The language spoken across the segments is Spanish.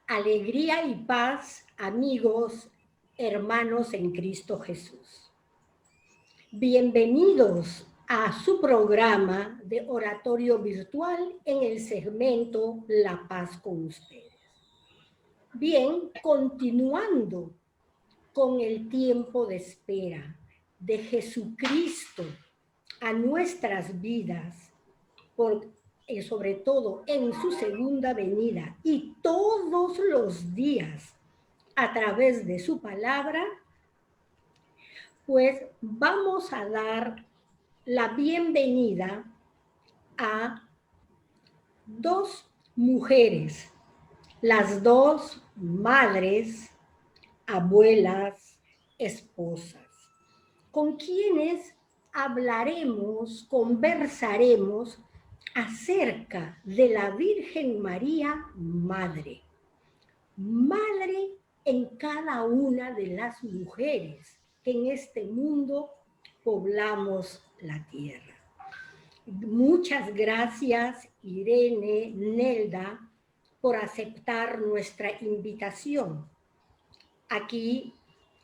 Alegría y paz, amigos, hermanos en Cristo Jesús. Bienvenidos a su programa de oratorio virtual en el segmento La Paz con ustedes. Bien, continuando con el tiempo de espera de Jesucristo a nuestras vidas, sobre todo en su segunda venida y todos los días a través de su palabra, pues vamos a dar la bienvenida a dos mujeres, las dos madres, abuelas, esposas, con quienes hablaremos, conversaremos acerca de la Virgen María Madre. Madre en cada una de las mujeres que en este mundo poblamos la tierra. Muchas gracias, Irene, Nelda, por aceptar nuestra invitación. Aquí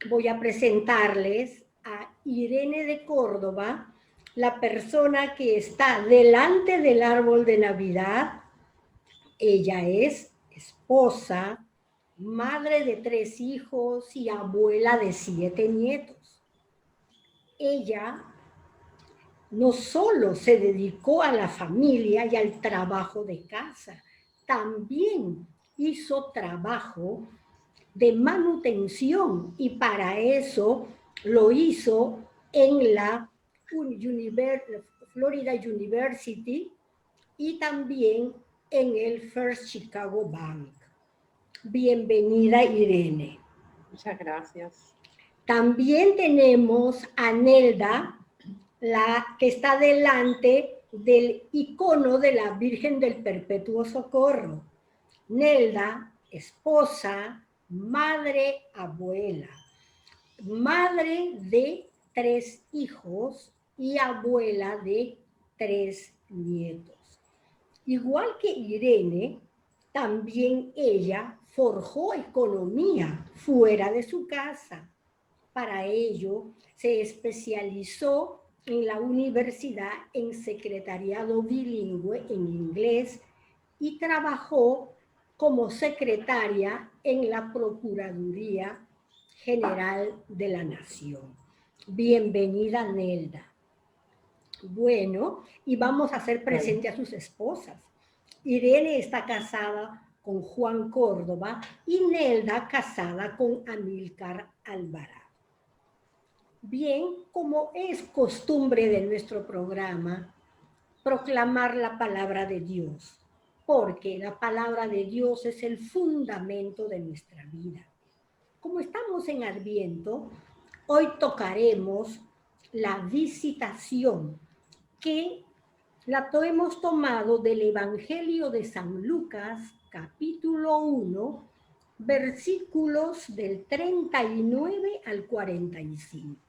voy a presentarles a Irene de Córdoba, la persona que está delante del árbol de Navidad. Ella es esposa, madre de 3 hijos y abuela de 7 nietos. Ella no solo se dedicó a la familia y al trabajo de casa, también hizo trabajo de manutención y para eso lo hizo en la Florida University y también en el First Chicago Bank. Bienvenida, Irene. Muchas gracias. También tenemos a Nelda, la que está delante del icono de la Virgen del Perpetuo Socorro. Nelda, esposa, madre, abuela, madre de 3 hijos y abuela de 3 nietos. Igual que Irene, también ella forjó economía fuera de su casa. Para ello, se especializó en la universidad en secretariado bilingüe en inglés y trabajó como secretaria en la Procuraduría General de la Nación. Bienvenida, Nelda. Bueno, y vamos a hacer presente a sus esposas. Irene está casada con Juan Córdoba y Nelda casada con Amílcar Alvarado. Bien, como es costumbre de nuestro programa, proclamar la palabra de Dios, porque la palabra de Dios es el fundamento de nuestra vida. Como estamos en Adviento, hoy tocaremos la visitación, que la hemos tomado del Evangelio de San Lucas, capítulo 1, versículos del 39 al 45.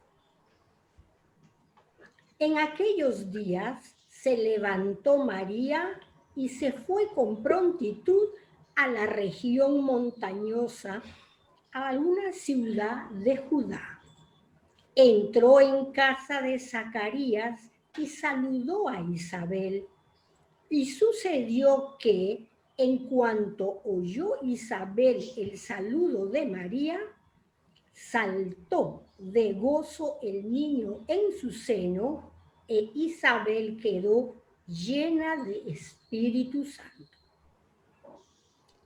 En aquellos días se levantó María y se fue con prontitud a la región montañosa, a una ciudad de Judá. Entró en casa de Zacarías y saludó a Isabel. Y sucedió que, en cuanto oyó Isabel el saludo de María, saltó de gozo el niño en su seno, e Isabel quedó llena de Espíritu Santo.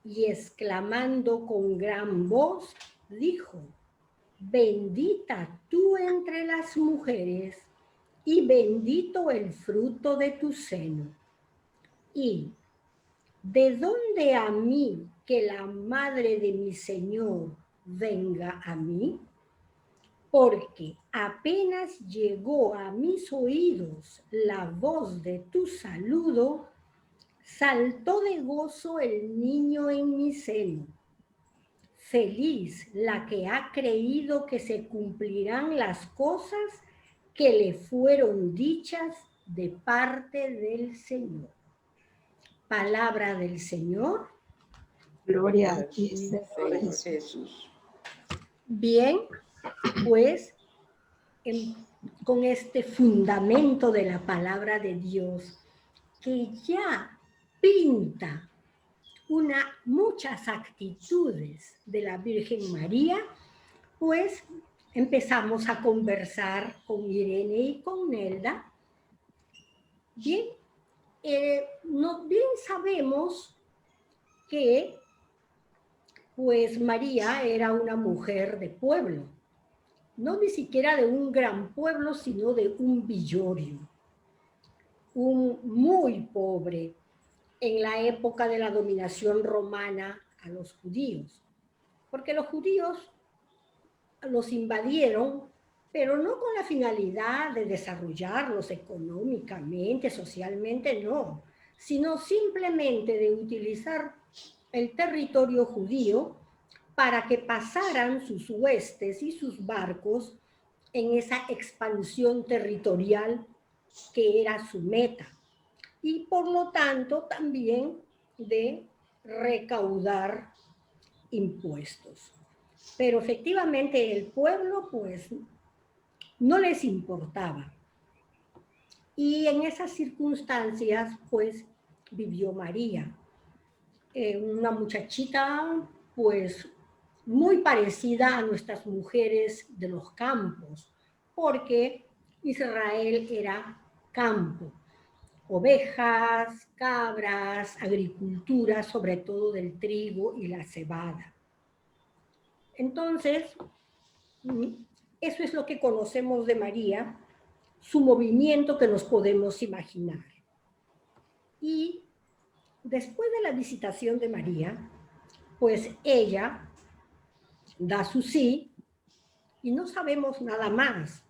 Y exclamando con gran voz, dijo: bendita tú entre las mujeres, y bendito el fruto de tu seno. Y ¿de dónde a mí que la madre de mi Señor venga a mí? Porque apenas llegó a mis oídos la voz de tu saludo, saltó de gozo el niño en mi seno. Feliz la que ha creído que se cumplirán las cosas que le fueron dichas de parte del Señor. Palabra del Señor. Gloria a ti, Señor Señor Jesús. Jesús. Bien, pues con este fundamento de la palabra de Dios que ya pinta muchas actitudes de la Virgen María, pues empezamos a conversar con Irene y con Nelda. Bien, bien sabemos que pues María era una mujer de pueblo, no ni siquiera de un gran pueblo, sino de un villorio, un muy pobre en la época de la dominación romana a los judíos, porque los judíos los invadieron, pero no con la finalidad de desarrollarlos económicamente, socialmente, no, sino simplemente de utilizar el territorio judío para que pasaran sus huestes y sus barcos en esa expansión territorial que era su meta. Y por lo tanto también de recaudar impuestos. Pero efectivamente el pueblo pues no les importaba. Y en esas circunstancias pues vivió María, una muchachita pues muy parecida a nuestras mujeres de los campos, porque Israel era campo, ovejas, cabras, agricultura, sobre todo del trigo y la cebada. Entonces, eso es lo que conocemos de María, su movimiento que nos podemos imaginar. Y después de la visitación de María, pues ella da su sí y no sabemos nada más,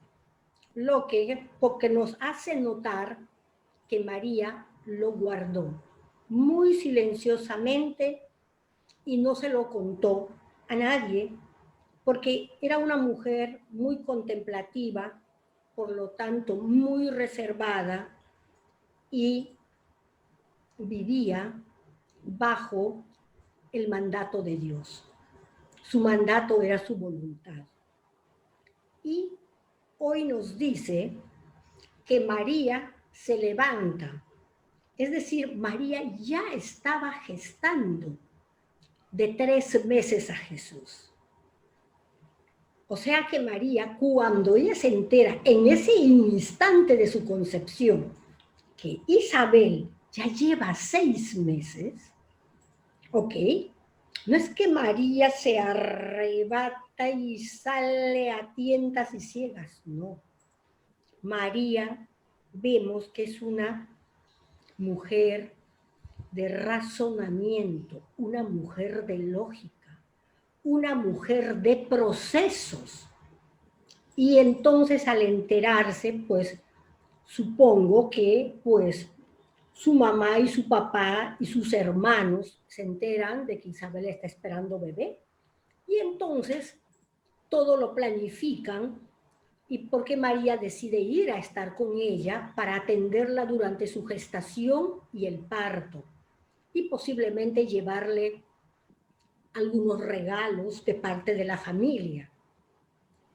porque nos hace notar que María lo guardó muy silenciosamente y no se lo contó a nadie, porque era una mujer muy contemplativa, por lo tanto muy reservada, y vivía bajo el mandato de Dios. Su mandato era su voluntad. Y hoy nos dice que María se levanta, es decir, María ya estaba gestando de 3 meses a Jesús. O sea que María, cuando ella se entera en ese instante de su concepción que Isabel ya lleva 6 meses, ¿ok? No es que María se arrebata y sale a tientas y ciegas, no. María vemos que es una mujer de razonamiento, una mujer de lógica, una mujer de procesos. Y entonces al enterarse, pues supongo que pues su mamá y su papá y sus hermanos se enteran de que Isabel está esperando bebé. Y entonces todo lo planifican y porque María decide ir a estar con ella para atenderla durante su gestación y el parto y posiblemente llevarle algunos regalos de parte de la familia.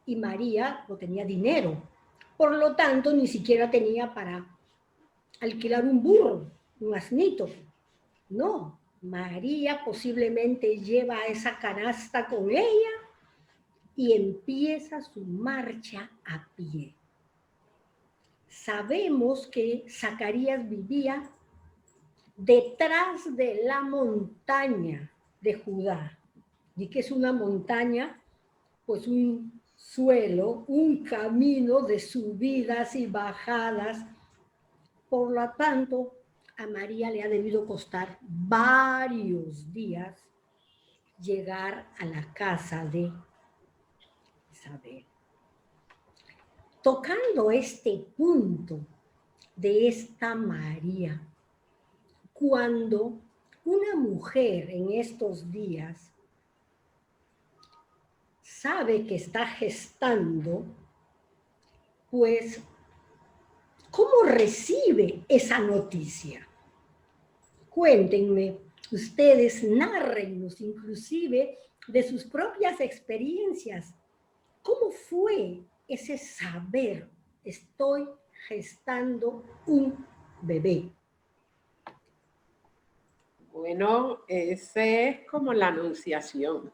Y María no tenía dinero, por lo tanto ni siquiera tenía para alquilar un burro, un asnito. No, María posiblemente lleva esa canasta con ella y empieza su marcha a pie. Sabemos que Zacarías vivía detrás de la montaña de Judá. ¿Y qué es una montaña? Pues un suelo, un camino de subidas y bajadas. Por lo tanto, a María le ha debido costar varios días llegar a la casa de Isabel. Tocando este punto de esta María, cuando una mujer en estos días sabe que está gestando, pues, ¿cómo recibe esa noticia? Cuéntenme, Ustedes nárrennos inclusive de sus propias experiencias. ¿Cómo fue ese saber? Estoy gestando un bebé. Bueno, ese es como la anunciación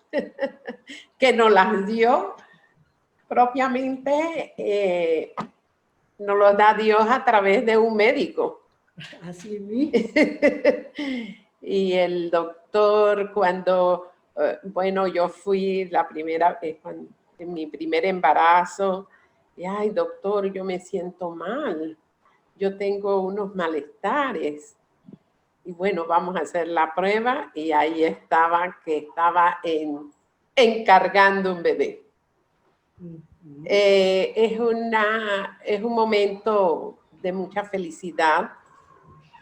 que nos las dio propiamente, nos lo da Dios a través de un médico. Así mismo. Y el doctor, cuando, bueno, yo fui la primera vez, en mi primer embarazo, y ay, doctor, yo me siento mal, yo tengo unos malestares. Y bueno, vamos a hacer la prueba y ahí estaba que estaba encargando un bebé. Es un momento de mucha felicidad,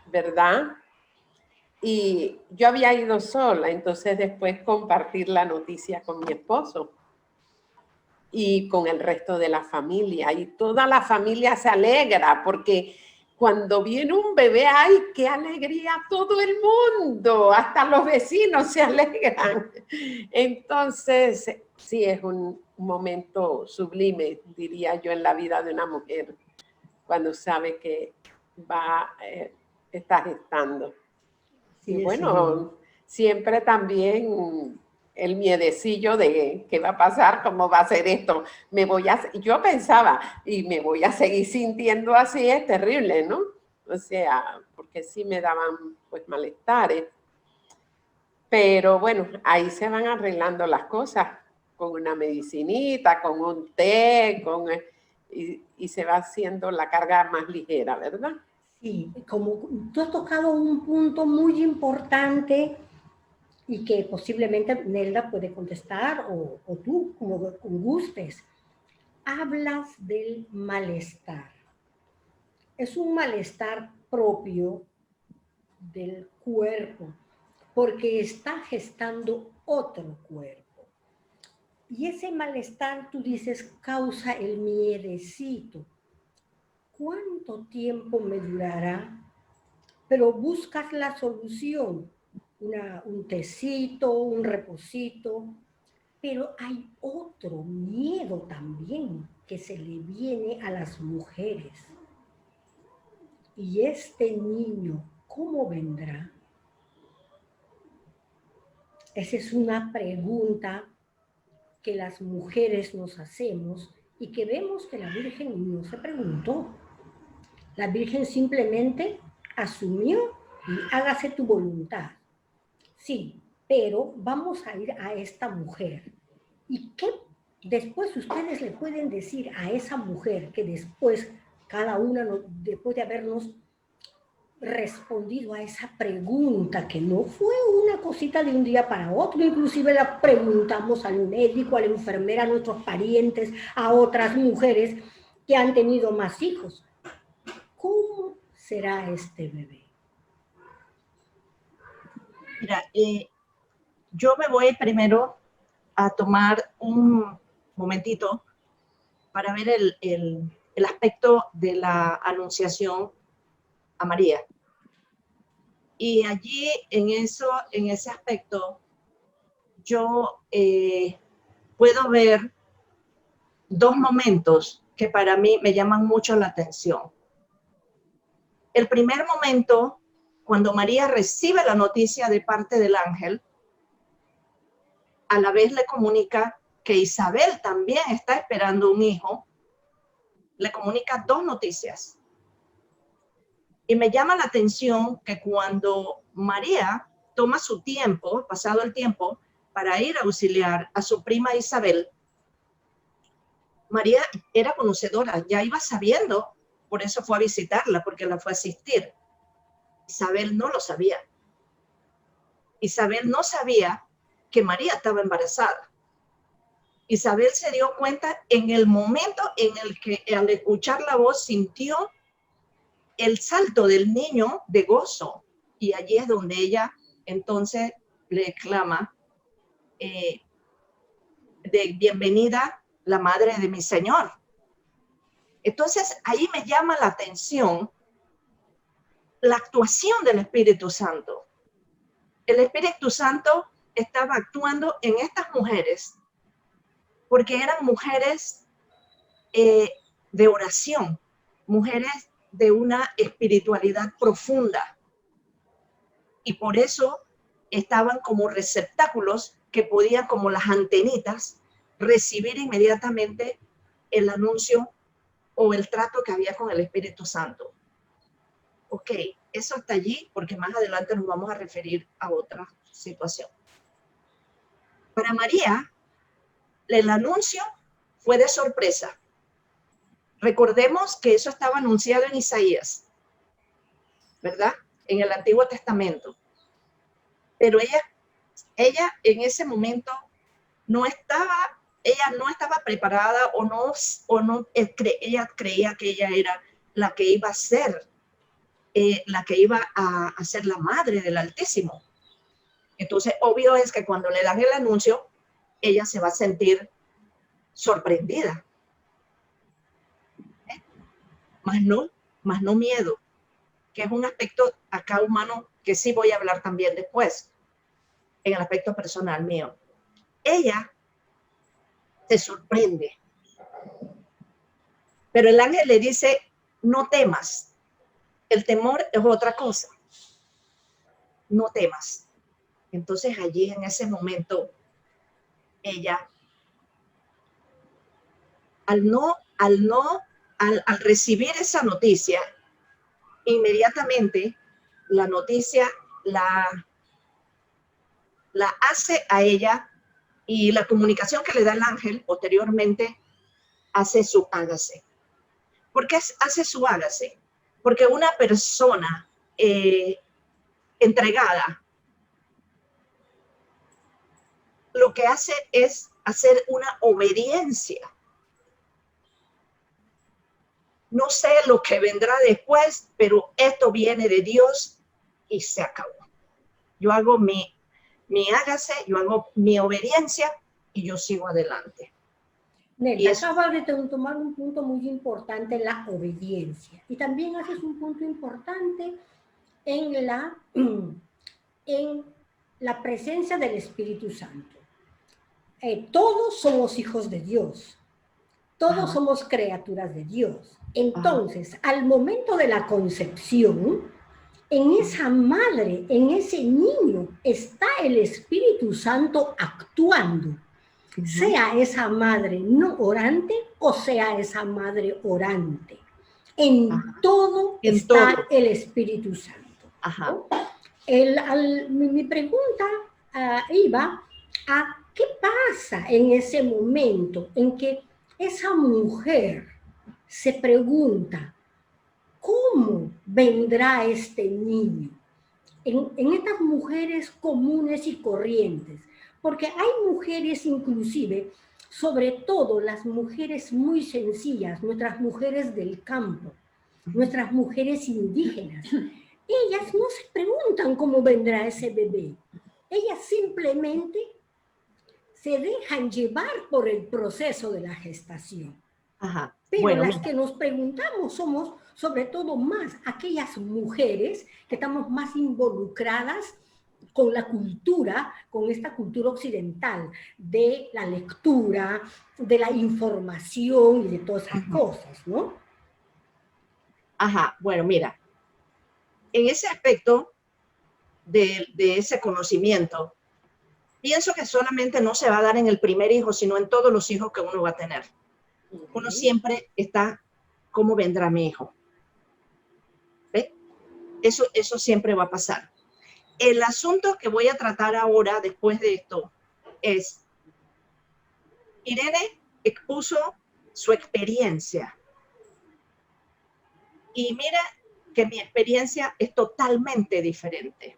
¿verdad? Y yo había ido sola, entonces después compartir la noticia con mi esposo y con el resto de la familia. Y toda la familia se alegra porque cuando viene un bebé, ¡ay, qué alegría! Todo el mundo, hasta los vecinos se alegran. Entonces, sí, es un momento sublime, diría yo, en la vida de una mujer, cuando sabe que está gestando. Sí, Y bueno, siempre también el miedecillo de qué va a pasar, cómo va a ser esto. Yo pensaba, y me voy a seguir sintiendo así, es terrible, ¿no? O sea, porque sí me daban pues malestares. Pero bueno, ahí se van arreglando las cosas con una medicinita, con un té, y se va haciendo la carga más ligera, ¿verdad? Sí, como tú has tocado un punto muy importante y que posiblemente Nelda puede contestar o tú, como gustes. Hablas del malestar. Es un malestar propio del cuerpo porque está gestando otro cuerpo. Y ese malestar, tú dices, causa el miedecito. ¿Cuánto tiempo me durará? Pero buscas la solución, un tecito, un reposito, pero hay otro miedo también que se le viene a las mujeres. ¿Y este niño cómo vendrá? Esa es una pregunta que las mujeres nos hacemos y que vemos que la Virgen no se preguntó. La Virgen simplemente asumió y hágase tu voluntad. Sí, pero vamos a ir a esta mujer. ¿Y qué después ustedes le pueden decir a esa mujer que después, cada una, después de habernos respondido a esa pregunta, que no fue una cosita de un día para otro, inclusive la preguntamos al médico, a la enfermera, a nuestros parientes, a otras mujeres que han tenido más hijos? ¿Cómo será este bebé? Mira, yo me voy primero a tomar un momentito para ver el aspecto de la anunciación a María. Y allí, en ese aspecto, yo puedo ver dos momentos que para mí me llaman mucho la atención. El primer momento, cuando María recibe la noticia de parte del ángel, a la vez le comunica que Isabel también está esperando un hijo, le comunica dos noticias. Y me llama la atención que cuando María toma su tiempo, pasado el tiempo, para ir a auxiliar a su prima Isabel, María era conocedora, ya iba sabiendo, por eso fue a visitarla, porque la fue a asistir. Isabel no lo sabía. Isabel no sabía que María estaba embarazada. Isabel se dio cuenta en el momento en el que al escuchar la voz sintió el salto del niño de gozo. Y allí es donde ella entonces le clama de bienvenida la madre de mi Señor. Entonces ahí me llama la atención la actuación del Espíritu Santo. el Espíritu Santo estaba actuando en estas mujeres porque eran mujeres de oración, mujeres de una espiritualidad profunda. Y por eso estaban como receptáculos que podían, como las antenitas, recibir inmediatamente el anuncio o el trato que había con el Espíritu Santo. Ok, eso hasta allí, porque más adelante nos vamos a referir a otra situación. Para María, el anuncio fue de sorpresa. Recordemos que eso estaba anunciado en Isaías, ¿verdad? En el Antiguo Testamento. Pero ella en ese momento ella no estaba preparada ella creía que ella era la que iba a ser, la que iba a ser la madre del Altísimo. Entonces, obvio es que cuando le dan el anuncio, ella se va a sentir sorprendida. Más no miedo, que es un aspecto acá humano que sí voy a hablar también después, en el aspecto personal mío. Ella se sorprende, pero el ángel le dice, no temas. El temor es otra cosa. No temas. Entonces allí en ese momento, ella, al recibir esa noticia, inmediatamente la noticia la hace a ella, y la comunicación que le da el ángel posteriormente hace su hágase. ¿Por qué hace su hágase? Porque una persona entregada lo que hace es hacer una obediencia. No sé lo que vendrá después, pero esto viene de Dios y se acabó. Yo hago mi hágase, yo hago mi obediencia y yo sigo adelante. Nelda, acaba de tomar un punto muy importante, la obediencia. Y también haces un punto importante en la presencia del Espíritu Santo. Todos somos hijos de Dios. Todos somos criaturas de Dios. Entonces, al momento de la concepción, en esa madre, en ese niño, está el Espíritu Santo actuando. Sea esa madre no orante o sea esa madre orante. En todo está el Espíritu Santo. Mi pregunta iba a qué pasa en ese momento en que esa mujer se pregunta, ¿cómo vendrá este niño? En estas mujeres comunes y corrientes, porque hay mujeres inclusive, sobre todo las mujeres muy sencillas, nuestras mujeres del campo, nuestras mujeres indígenas, ellas no se preguntan cómo vendrá ese bebé, ellas simplemente se dejan llevar por el proceso de la gestación. Pero bueno, las que nos preguntamos somos sobre todo más aquellas mujeres que estamos más involucradas con la cultura, con esta cultura occidental, de la lectura, de la información y de todas esas cosas, ¿no? Bueno, mira, en ese aspecto de ese conocimiento, pienso que solamente no se va a dar en el primer hijo, sino en todos los hijos que uno va a tener. Uno siempre está, ¿cómo vendrá mi hijo? ¿Ve? Eso siempre va a pasar. El asunto que voy a tratar ahora, después de esto, es, Irene expuso su experiencia. Y mira que mi experiencia es totalmente diferente.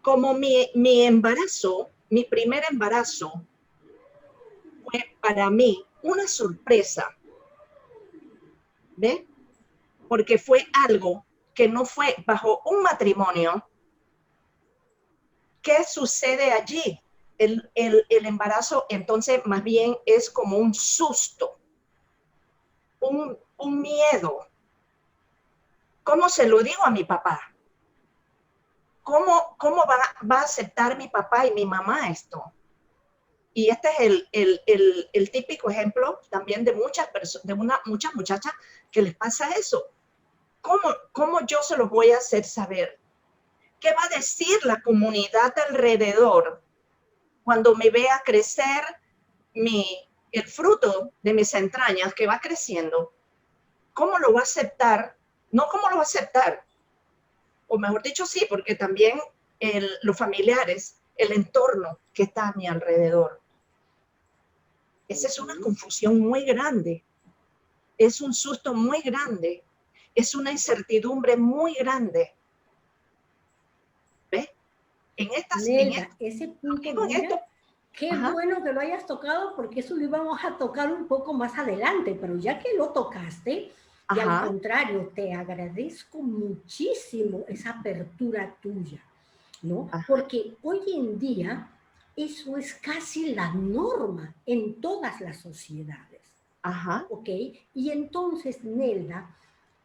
Como mi embarazo, mi primer embarazo, fue para mí una sorpresa, ¿ve? Porque fue algo que no fue bajo un matrimonio. ¿Qué sucede allí? El embarazo entonces más bien es como un susto, un miedo. ¿Cómo se lo digo a mi papá? ¿cómo va a aceptar mi papá y mi mamá esto? Y este es el típico ejemplo también de muchas personas, de muchas muchachas que les pasa eso. ¿Cómo yo se los voy a hacer saber? ¿Qué va a decir la comunidad alrededor cuando me vea crecer el fruto de mis entrañas que va creciendo? ¿Cómo lo va a aceptar? No cómo lo va a aceptar, o mejor dicho, sí, porque también los familiares, el entorno que está a mi alrededor. Esa es una confusión muy grande, es un susto muy grande, es una incertidumbre muy grande. ¿Ves? Nelda, ese punto, mira, qué Ajá. bueno que lo hayas tocado, porque eso lo íbamos a tocar un poco más adelante, pero ya que lo tocaste, y al contrario, te agradezco muchísimo esa apertura tuya, ¿no? Ajá. Porque hoy en día eso es casi la norma en todas las sociedades. Ajá. ¿Ok? Y entonces, Nelda,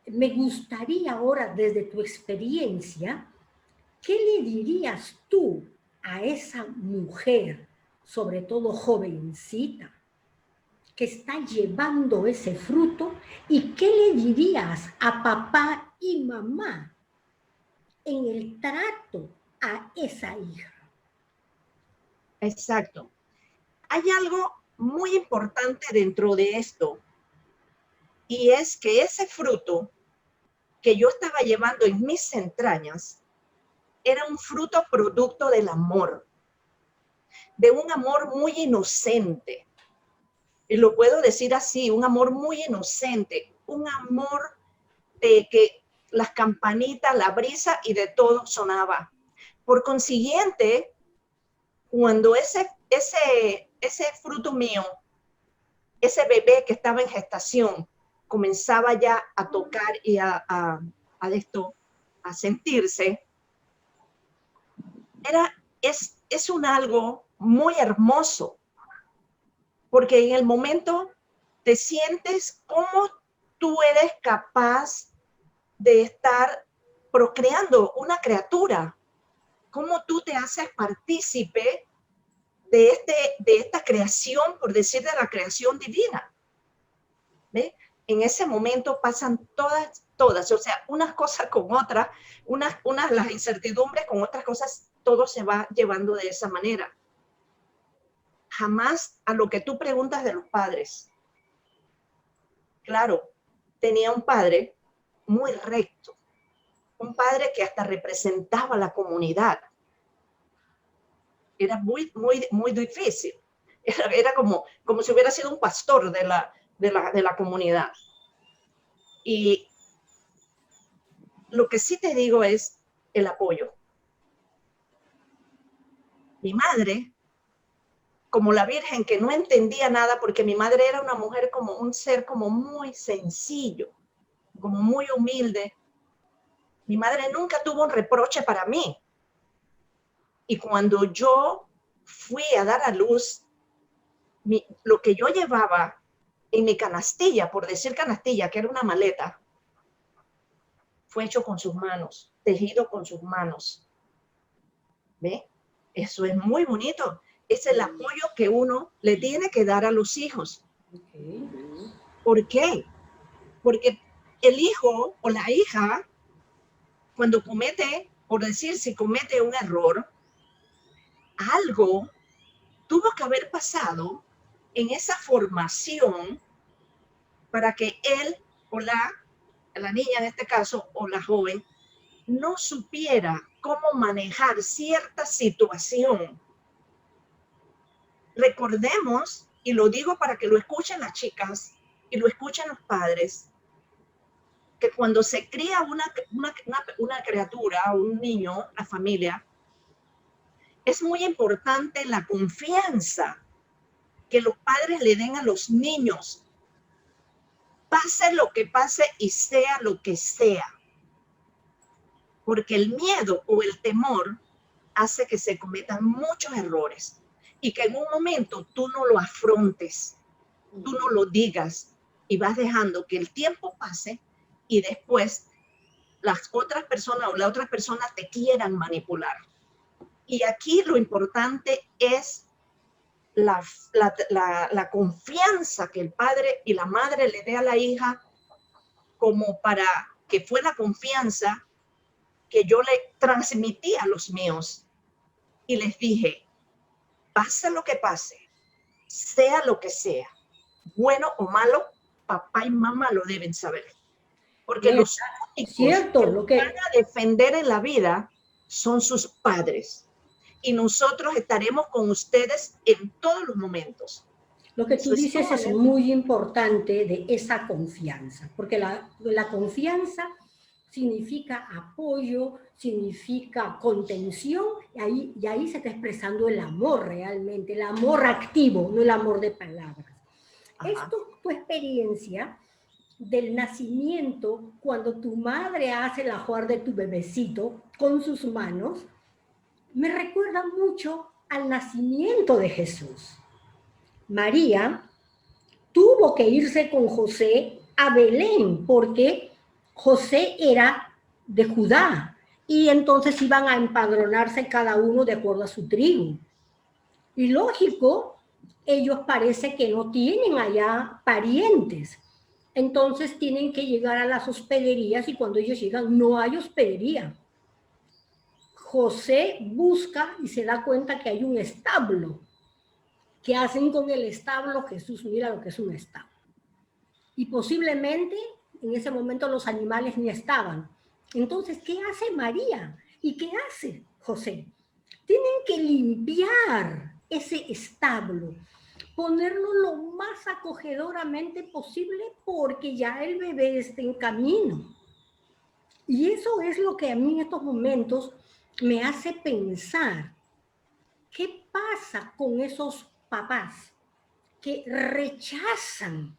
me gustaría ahora, desde tu experiencia, ¿qué le dirías tú a esa mujer, sobre todo jovencita, que está llevando ese fruto? ¿Y qué le dirías a papá y mamá en el trato a esa hija? Exacto. Hay algo muy importante dentro de esto, y es que ese fruto que yo estaba llevando en mis entrañas era un fruto producto del amor, de un amor muy inocente. Y lo puedo decir así, un amor muy inocente, un amor de que las campanitas, la brisa y de todo sonaba. Por consiguiente, cuando ese fruto mío, ese bebé que estaba en gestación, comenzaba ya a tocar y a sentirse, es un algo muy hermoso, porque en el momento te sientes como tú eres capaz de estar procreando una criatura, cómo tú te haces partícipe de esta creación, por decir de la creación divina. ¿Ve? En ese momento pasan todas, o sea, unas cosas con otras, unas las incertidumbres con otras cosas, todo se va llevando de esa manera. Jamás a lo que tú preguntas de los padres. Claro, tenía un padre muy recto, un padre que hasta representaba a la comunidad. Era muy, muy, muy difícil. Era como si hubiera sido un pastor de la comunidad. Y lo que sí te digo es el apoyo. Mi madre, como la Virgen, que no entendía nada, porque mi madre era una mujer como un ser como muy sencillo, como muy humilde. Mi madre nunca tuvo un reproche para mí. Y cuando yo fui a dar a luz, lo que yo llevaba en mi canastilla, por decir canastilla, que era una maleta, fue hecho con sus manos, tejido con sus manos. ¿Ve? Eso es muy bonito. Es el apoyo que uno le tiene que dar a los hijos. Okay. ¿Por qué? Porque el hijo o la hija, cuando comete, por decir, si comete un error, algo tuvo que haber pasado en esa formación para que él o la niña en este caso, o la joven, no supiera cómo manejar cierta situación. Recordemos, y lo digo para que lo escuchen las chicas y lo escuchen los padres, que cuando se cría una criatura, un niño, la familia, es muy importante la confianza que los padres le den a los niños, pase lo que pase y sea lo que sea. Porque el miedo o el temor hace que se cometan muchos errores y que en un momento tú no lo afrontes, tú no lo digas y vas dejando que el tiempo pase y después las otras personas o las otras personas te quieran manipular. Y aquí lo importante es la confianza que el padre y la madre le dé a la hija, como para que fue la confianza que yo le transmití a los míos. Y les dije, pase lo que pase, sea lo que sea, bueno o malo, papá y mamá lo deben saber. Porque Bien, los únicos cierto, que lo van que, a defender en la vida son sus padres. Y nosotros estaremos con ustedes en todos los momentos. lo que Eso tú es dices es sumamente muy importante de esa confianza, porque la confianza significa apoyo, significa contención, y ahí se está expresando el amor realmente, el amor activo, no el amor de palabras. Ajá. Esto, tu experiencia del nacimiento, cuando tu madre hace el ajuar de tu bebecito con sus manos, me recuerda mucho al nacimiento de Jesús. María tuvo que irse con José a Belén porque José era de Judá y entonces iban a empadronarse cada uno de acuerdo a su tribu. Y lógico, ellos parece que no tienen allá parientes. Entonces tienen que llegar a las hospederías y cuando ellos llegan no hay hospedería. José busca y se da cuenta que hay un establo. ¿Qué hacen con el establo? Jesús mira lo que es un establo. Y posiblemente en ese momento los animales ni estaban. Entonces, ¿qué hace María? ¿Y qué hace José? Tienen que limpiar ese establo, ponerlo lo más acogedoramente posible porque ya el bebé está en camino. Y eso es lo que a mí en estos momentos me hace pensar, ¿qué pasa con esos papás que rechazan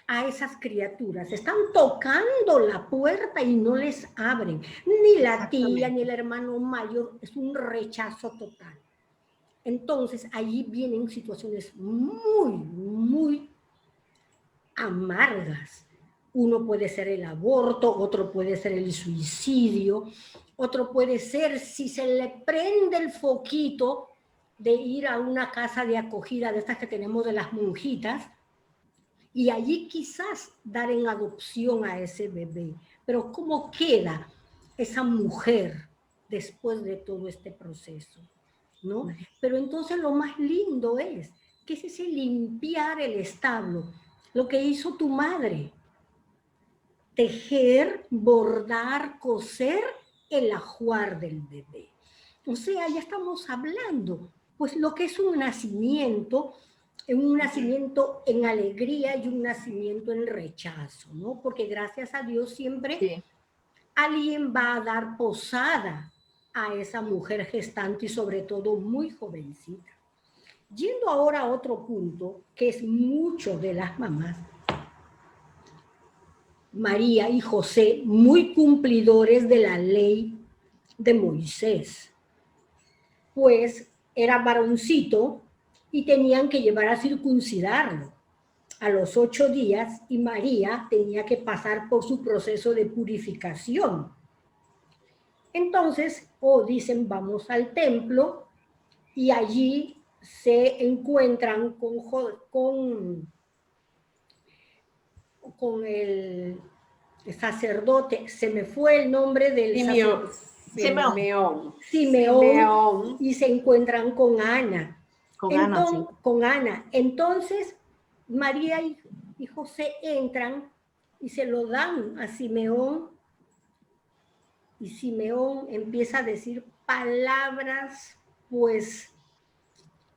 a esas criaturas? Están tocando la puerta y no les abren. Ni la tía, ni el hermano mayor, es un rechazo total. Entonces, allí vienen situaciones muy amargas. Uno puede ser el aborto, otro puede ser el suicidio, otro puede ser si se le prende el foquito de ir a una casa de acogida de estas que tenemos de las monjitas y allí quizás dar en adopción a ese bebé. Pero ¿cómo queda esa mujer después de todo este proceso? ¿No? Pero entonces lo más lindo es que es ese limpiar el establo, lo que hizo tu madre, tejer, bordar, coser el ajuar del bebé. O sea, ya estamos hablando, pues lo que es un nacimiento en alegría y un nacimiento en rechazo, ¿no? Porque gracias a Dios siempre alguien va a dar posada a esa mujer gestante y sobre todo muy jovencita. Yendo ahora a otro punto, que es mucho de las mamás, María y José, muy cumplidores de la ley de Moisés, pues era varoncito y tenían que llevar a circuncidarlo a los 8 días y María tenía que pasar por su proceso de purificación. Entonces, dicen, vamos al templo y allí se encuentran con el sacerdote, se me fue el nombre del sacerdote, Simeón, y se encuentran con Ana. Con Ana. Entonces, María y José entran y se lo dan a Simeón y Simeón empieza a decir palabras, pues,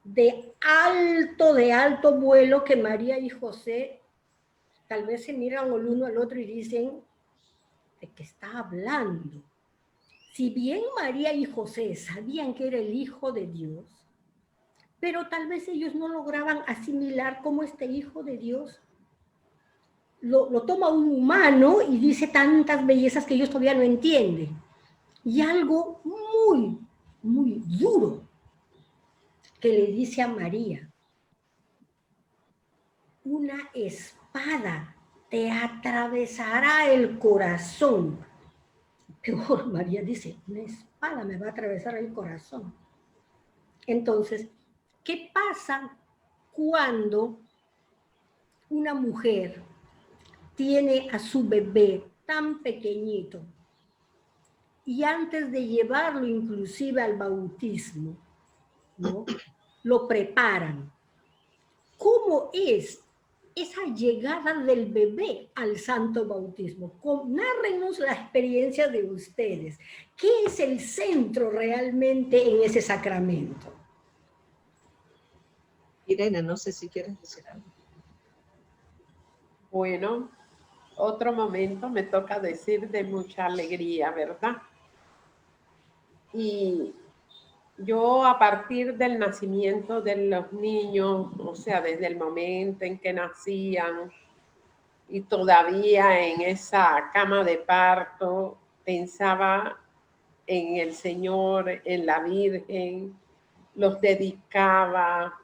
de alto vuelo que María y José tal vez se miran el uno al otro y dicen, ¿de qué está hablando? Si bien María y José sabían que era el Hijo de Dios, pero tal vez ellos no lograban asimilar cómo este Hijo de Dios lo toma un humano y dice tantas bellezas que ellos todavía no entienden. Y algo muy duro que le dice a María, una espada te atravesará el corazón peor, María dice, una espada me va a atravesar el corazón. Entonces, ¿qué pasa cuando una mujer tiene a su bebé tan pequeñito y antes de llevarlo inclusive al bautismo, ¿no?, lo preparan? ¿Cómo es esa llegada del bebé al santo bautismo? Nárrenos la experiencia de ustedes. ¿Qué es el centro realmente en ese sacramento? Irene, no sé si quieres decir algo. Bueno, otro momento me toca decir de mucha alegría, ¿verdad? Y yo a partir del nacimiento de los niños, o sea, desde el momento en que nacían y todavía en esa cama de parto, pensaba en el Señor, en la Virgen, los dedicaba,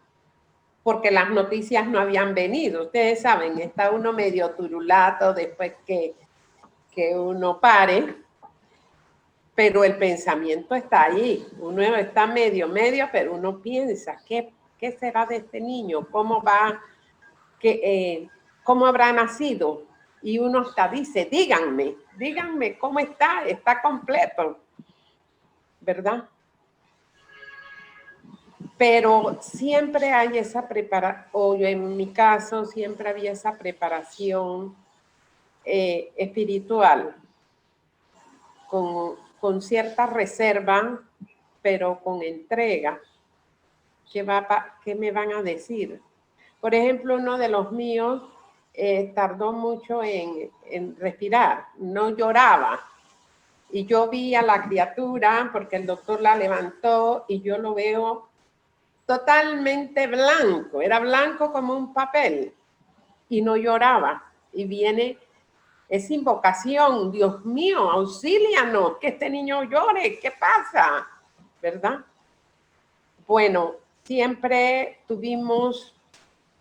porque las noticias no habían venido. Ustedes saben, está uno medio turulato después que uno pare, pero el pensamiento está ahí. Uno está medio, pero uno piensa, ¿qué será de este niño? ¿Cómo cómo habrá nacido? Y uno hasta dice, díganme cómo está completo, ¿verdad? Pero siempre hay esa preparación, o en mi caso siempre había esa preparación espiritual, con cierta reserva, pero con entrega. ¿Qué me van a decir? Por ejemplo, uno de los míos tardó mucho en respirar, no lloraba. Y yo vi a la criatura, porque el doctor la levantó, y yo lo veo totalmente blanco, era blanco como un papel, y no lloraba. Y viene esa invocación, Dios mío, auxílianos, que este niño llore, ¿qué pasa? ¿Verdad? Bueno, siempre tuvimos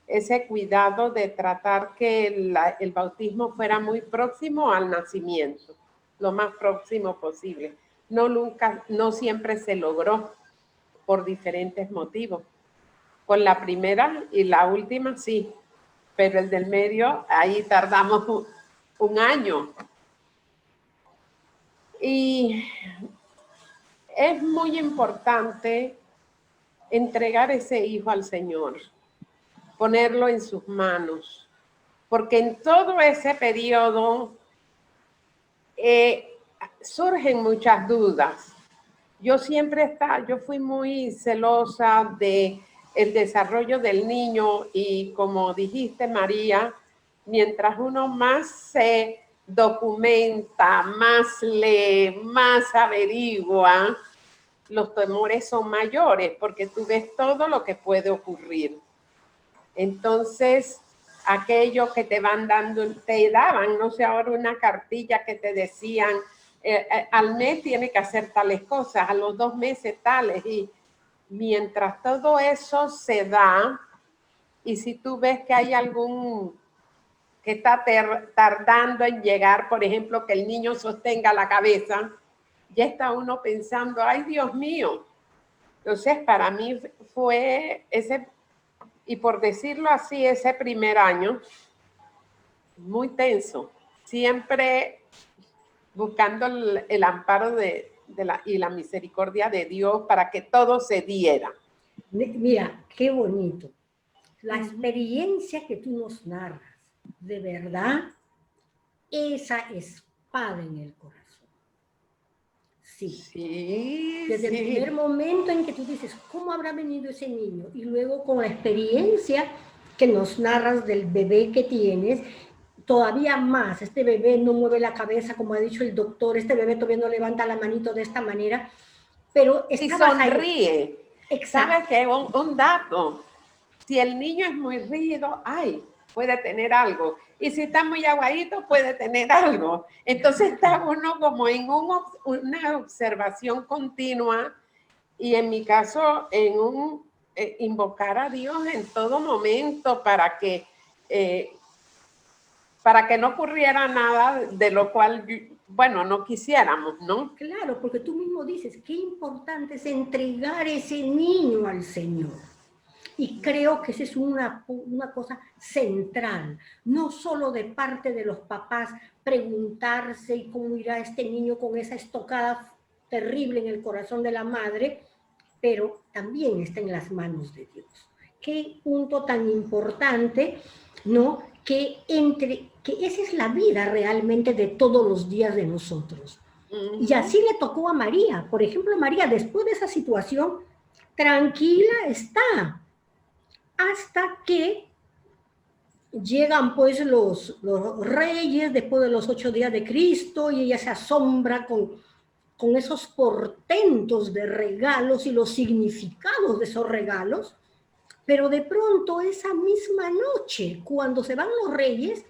ese cuidado de tratar que el bautismo fuera muy próximo al nacimiento, lo más próximo posible. No siempre se logró por diferentes motivos. Con la primera y la última sí, pero el del medio, ahí tardamos un año. Y es muy importante entregar ese hijo al Señor, ponerlo en sus manos, porque en todo ese periodo surgen muchas dudas. Yo fui muy celosa de el desarrollo del niño y, como dijiste, María, mientras uno más se documenta, más lee, más averigua, los temores son mayores porque tú ves todo lo que puede ocurrir. Entonces, aquello que te daban, no sé, ahora una cartilla que te decían, al mes tiene que hacer tales cosas, a los 2 meses tales, y mientras todo eso se da, y si tú ves que hay algún que está tardando en llegar, por ejemplo, que el niño sostenga la cabeza, ya está uno pensando, ay, Dios mío. Entonces, para mí fue ese, y por decirlo así, ese primer año, muy tenso, siempre buscando el amparo y la misericordia de Dios para que todo se diera. Mira, qué bonito. La experiencia que tú nos narras, de verdad, esa espada en el corazón. Sí. Desde el primer momento en que tú dices, ¿cómo habrá venido ese niño? Y luego con la experiencia que nos narras del bebé que tienes, todavía más, este bebé no mueve la cabeza, como ha dicho el doctor, este bebé todavía no levanta la manito de esta manera, pero estabas ahí. Sonríe. Exacto. ¿Sabes qué? Un dato. Si el niño es muy rígido, puede tener algo. Y si está muy aguadito, puede tener algo. Entonces está uno como en una observación continua, y en mi caso, en invocar a Dios en todo momento para que no ocurriera nada de lo cual bueno, no quisiéramos, ¿no? Claro, porque tú mismo dices, qué importante es entregar ese niño al Señor. Y creo que esa es una cosa central, no solo de parte de los papás preguntarse y cómo irá este niño con esa estocada terrible en el corazón de la madre, pero también está en las manos de Dios. Qué punto tan importante, ¿no? Que esa es la vida realmente de todos los días de nosotros. Y así le tocó a María. Por ejemplo, María, después de esa situación, tranquila está, hasta que llegan pues los reyes después de los 8 días de Cristo y ella se asombra con esos portentos de regalos y los significados de esos regalos, pero de pronto esa misma noche, cuando se van los reyes,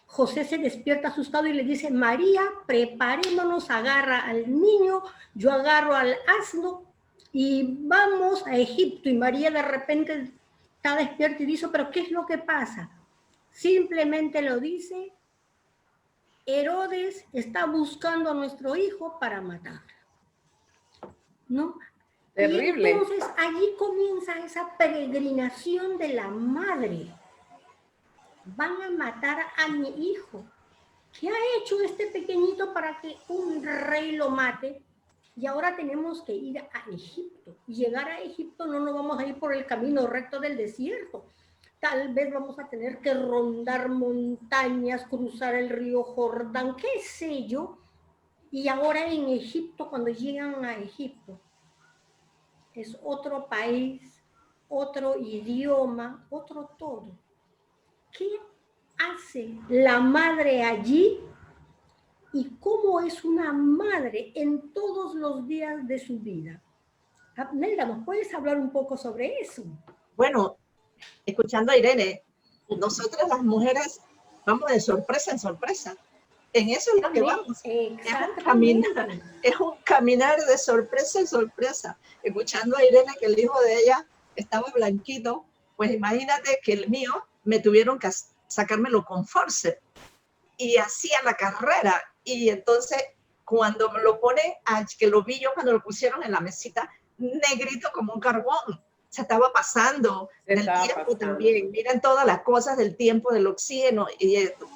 José se despierta asustado y le dice, María, preparémonos, agarra al niño, yo agarro al asno y vamos a Egipto. Y María de repente está despierta y dice, pero ¿qué es lo que pasa? Simplemente lo dice, Herodes está buscando a nuestro hijo para matarlo, ¿no? Terrible. Y entonces allí comienza esa peregrinación de la madre. Van a matar a mi hijo. ¿Qué ha hecho este pequeñito para que un rey lo mate? Y ahora tenemos que ir a Egipto. Y llegar a Egipto no nos vamos a ir por el camino recto del desierto. Tal vez vamos a tener que rondar montañas, cruzar el río Jordán, qué sé yo. Y ahora en Egipto, cuando llegan a Egipto, es otro país, otro idioma, otro todo. ¿Qué hace la madre allí? ¿Y cómo es una madre en todos los días de su vida? Nelda, ¿nos puedes hablar un poco sobre eso? Bueno, escuchando a Irene, nosotras las mujeres vamos de sorpresa en sorpresa. En eso es lo que vamos. Es un caminar de sorpresa en sorpresa. Escuchando a Irene que el hijo de ella estaba blanquito, pues imagínate que el mío me tuvieron que sacármelo con force y hacía la carrera. Y entonces cuando me lo ponen, que lo vi yo cuando lo pusieron en la mesita, negrito como un carbón. Se estaba pasando del tiempo también. Miren todas las cosas del tiempo, del oxígeno y esto.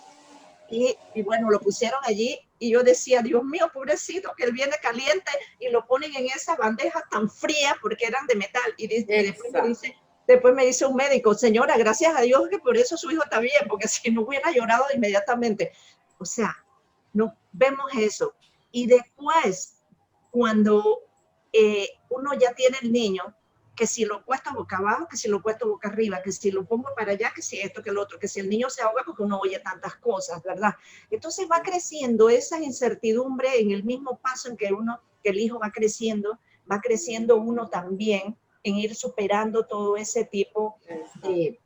Y bueno, lo pusieron allí y yo decía, Dios mío, pobrecito, que él viene caliente y lo ponen en esa bandeja tan fría porque eran de metal. Y después me dice un médico, señora, gracias a Dios que por eso su hijo está bien, porque si no hubiera llorado inmediatamente. O sea, no vemos eso. Y después, cuando uno ya tiene el niño, que si lo puesto boca abajo, que si lo puesto boca arriba, que si lo pongo para allá, que si esto, que lo otro, que si el niño se ahoga porque uno oye tantas cosas, ¿verdad? Entonces va creciendo esa incertidumbre en el mismo paso en que el hijo va creciendo uno también en ir superando todo ese tipo de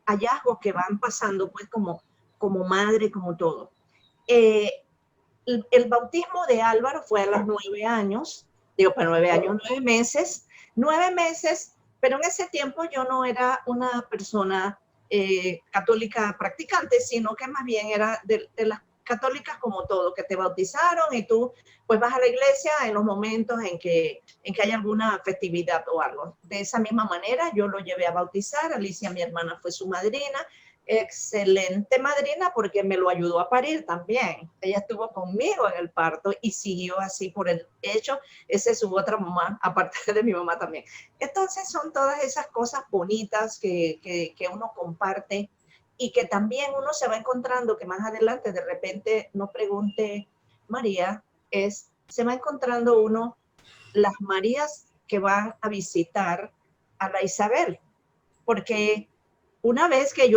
hallazgos que van pasando, pues como madre, como todo. El bautismo de Álvaro fue a los 9 años, 9 meses, 9 meses, pero en ese tiempo yo no era una persona católica practicante, sino que más bien era de las católicas como todo, que te bautizaron y tú pues vas a la iglesia en los momentos en que hay alguna festividad o algo. De esa misma manera yo lo llevé a bautizar, Alicia, mi hermana, fue su madrina, excelente madrina porque me lo ayudó a parir también. Ella estuvo conmigo en el parto y siguió así por el hecho. Esa es su otra mamá, aparte de mi mamá también. Entonces son todas esas cosas bonitas que uno comparte y que también uno se va encontrando, que más adelante de repente no pregunte María, se va encontrando uno las Marías que van a visitar a la Isabel, porque una vez que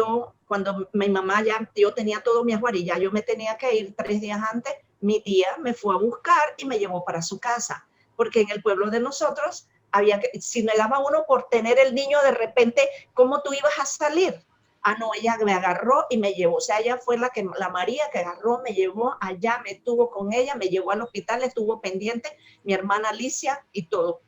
cuando mi mamá yo tenía todo mi ajuar y ya yo me tenía que ir 3 días antes, mi tía me fue a buscar y me llevó para su casa, porque en el pueblo de nosotros si negaba uno por tener el niño de repente, ¿cómo tú ibas a salir? Ah, no, ella me agarró y me llevó, o sea, ella fue la María que agarró, me llevó allá, me tuvo con ella, me llevó al hospital, estuvo pendiente, mi hermana Alicia y todo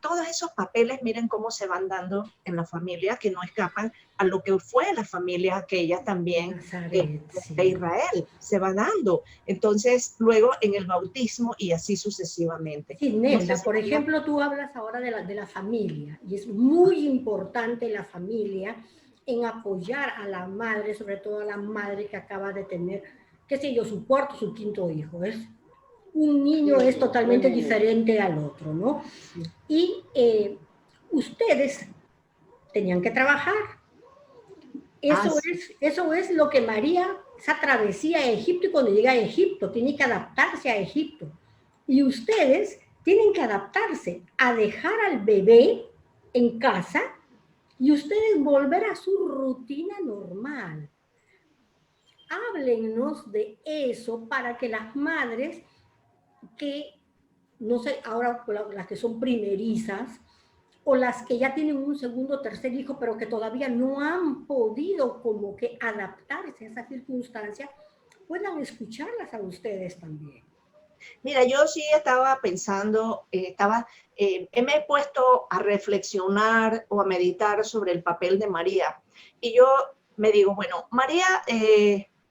todos esos papeles, miren cómo se van dando en la familia, que no escapan a lo que fue la familia aquella también Nazaret, de sí. Israel, se va dando. Entonces, luego en el bautismo y así sucesivamente. Sí, No sé Nelda, si por María- ejemplo, tú hablas ahora de la familia y es muy importante la familia en apoyar a la madre, sobre todo a la madre que acaba de tener, qué sé yo, su cuarto, su quinto hijo. Un niño es totalmente Sí. diferente al otro, ¿no? Sí. Y ustedes tenían que trabajar. Sí. Eso es lo que María, esa travesía a Egipto, y cuando llega a Egipto, tiene que adaptarse a Egipto. Y ustedes tienen que adaptarse a dejar al bebé en casa y ustedes volver a su rutina normal. Háblennos de eso para que las madres que, no sé, ahora las que son primerizas, o las que ya tienen un segundo o tercer hijo, pero que todavía no han podido como que adaptarse a esa circunstancia, puedan escucharlas a ustedes también. Mira, yo sí estaba pensando, me he puesto a reflexionar o a meditar sobre el papel de María. Y yo me digo, bueno, María,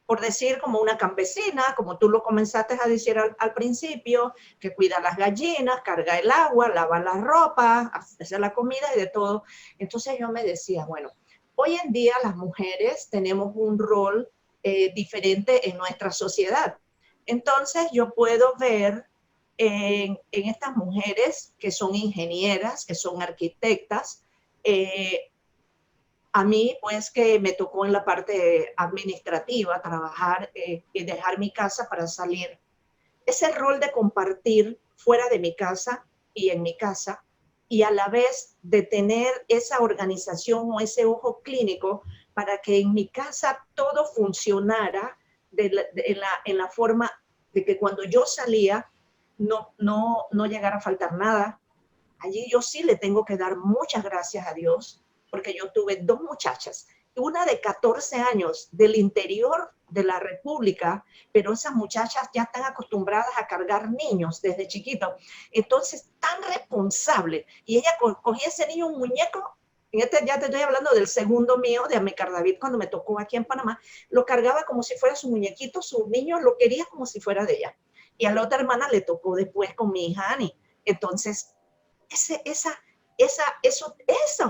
por decir como una campesina, como tú lo comenzaste a decir al principio, que cuida las gallinas, carga el agua, lava la ropa, hace la comida y de todo. Entonces yo me decía, bueno, hoy en día las mujeres tenemos un rol diferente en nuestra sociedad. Entonces yo puedo ver en estas mujeres que son ingenieras, que son arquitectas, a mí pues que me tocó en la parte administrativa trabajar y dejar mi casa para salir. Ese rol de compartir fuera de mi casa y en mi casa y a la vez de tener esa organización o ese ojo clínico para que en mi casa todo funcionara en la forma de que cuando yo salía no llegara a faltar nada. Allí yo sí le tengo que dar muchas gracias a Dios porque yo tuve dos muchachas, una de 14 años del interior de la República, pero esas muchachas ya están acostumbradas a cargar niños desde chiquito. Entonces, tan responsable. Y ella cogía ese niño, un muñeco, ya te estoy hablando del segundo mío, de Amícar David, cuando me tocó aquí en Panamá, lo cargaba como si fuera su muñequito, su niño lo quería como si fuera de ella. Y a la otra hermana le tocó después con mi hija Annie. Entonces, esas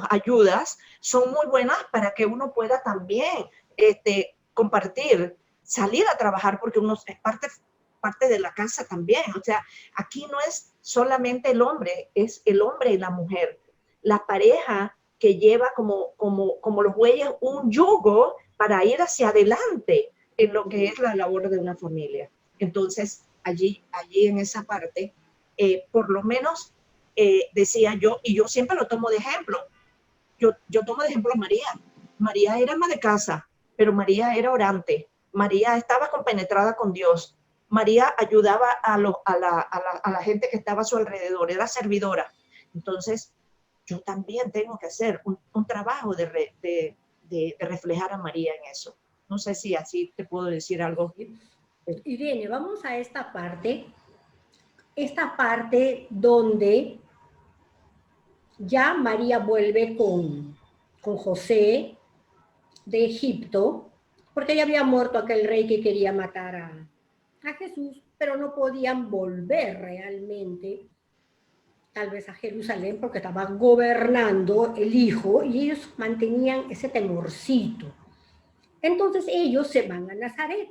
ayudas son muy buenas para que uno pueda también compartir, salir a trabajar porque uno es parte de la casa también. O sea, aquí no es solamente el hombre, es el hombre y la mujer. La pareja que lleva como los bueyes un yugo para ir hacia adelante en lo que es la labor de una familia. Entonces, allí en esa parte, por lo menos decía yo, y yo siempre lo tomo de ejemplo, yo tomo de ejemplo a María. María era ama de casa, pero María era orante. María estaba compenetrada con Dios. María ayudaba a la gente que estaba a su alrededor, era servidora. Entonces, yo también tengo que hacer un trabajo de reflejar a María en eso. No sé si así te puedo decir algo. Irene, vamos a esta parte donde ya María vuelve con José de Egipto, porque ya había muerto aquel rey que quería matar a Jesús, pero no podían volver realmente, tal vez a Jerusalén, porque estaba gobernando el hijo y ellos mantenían ese temorcito. Entonces ellos se van a Nazaret,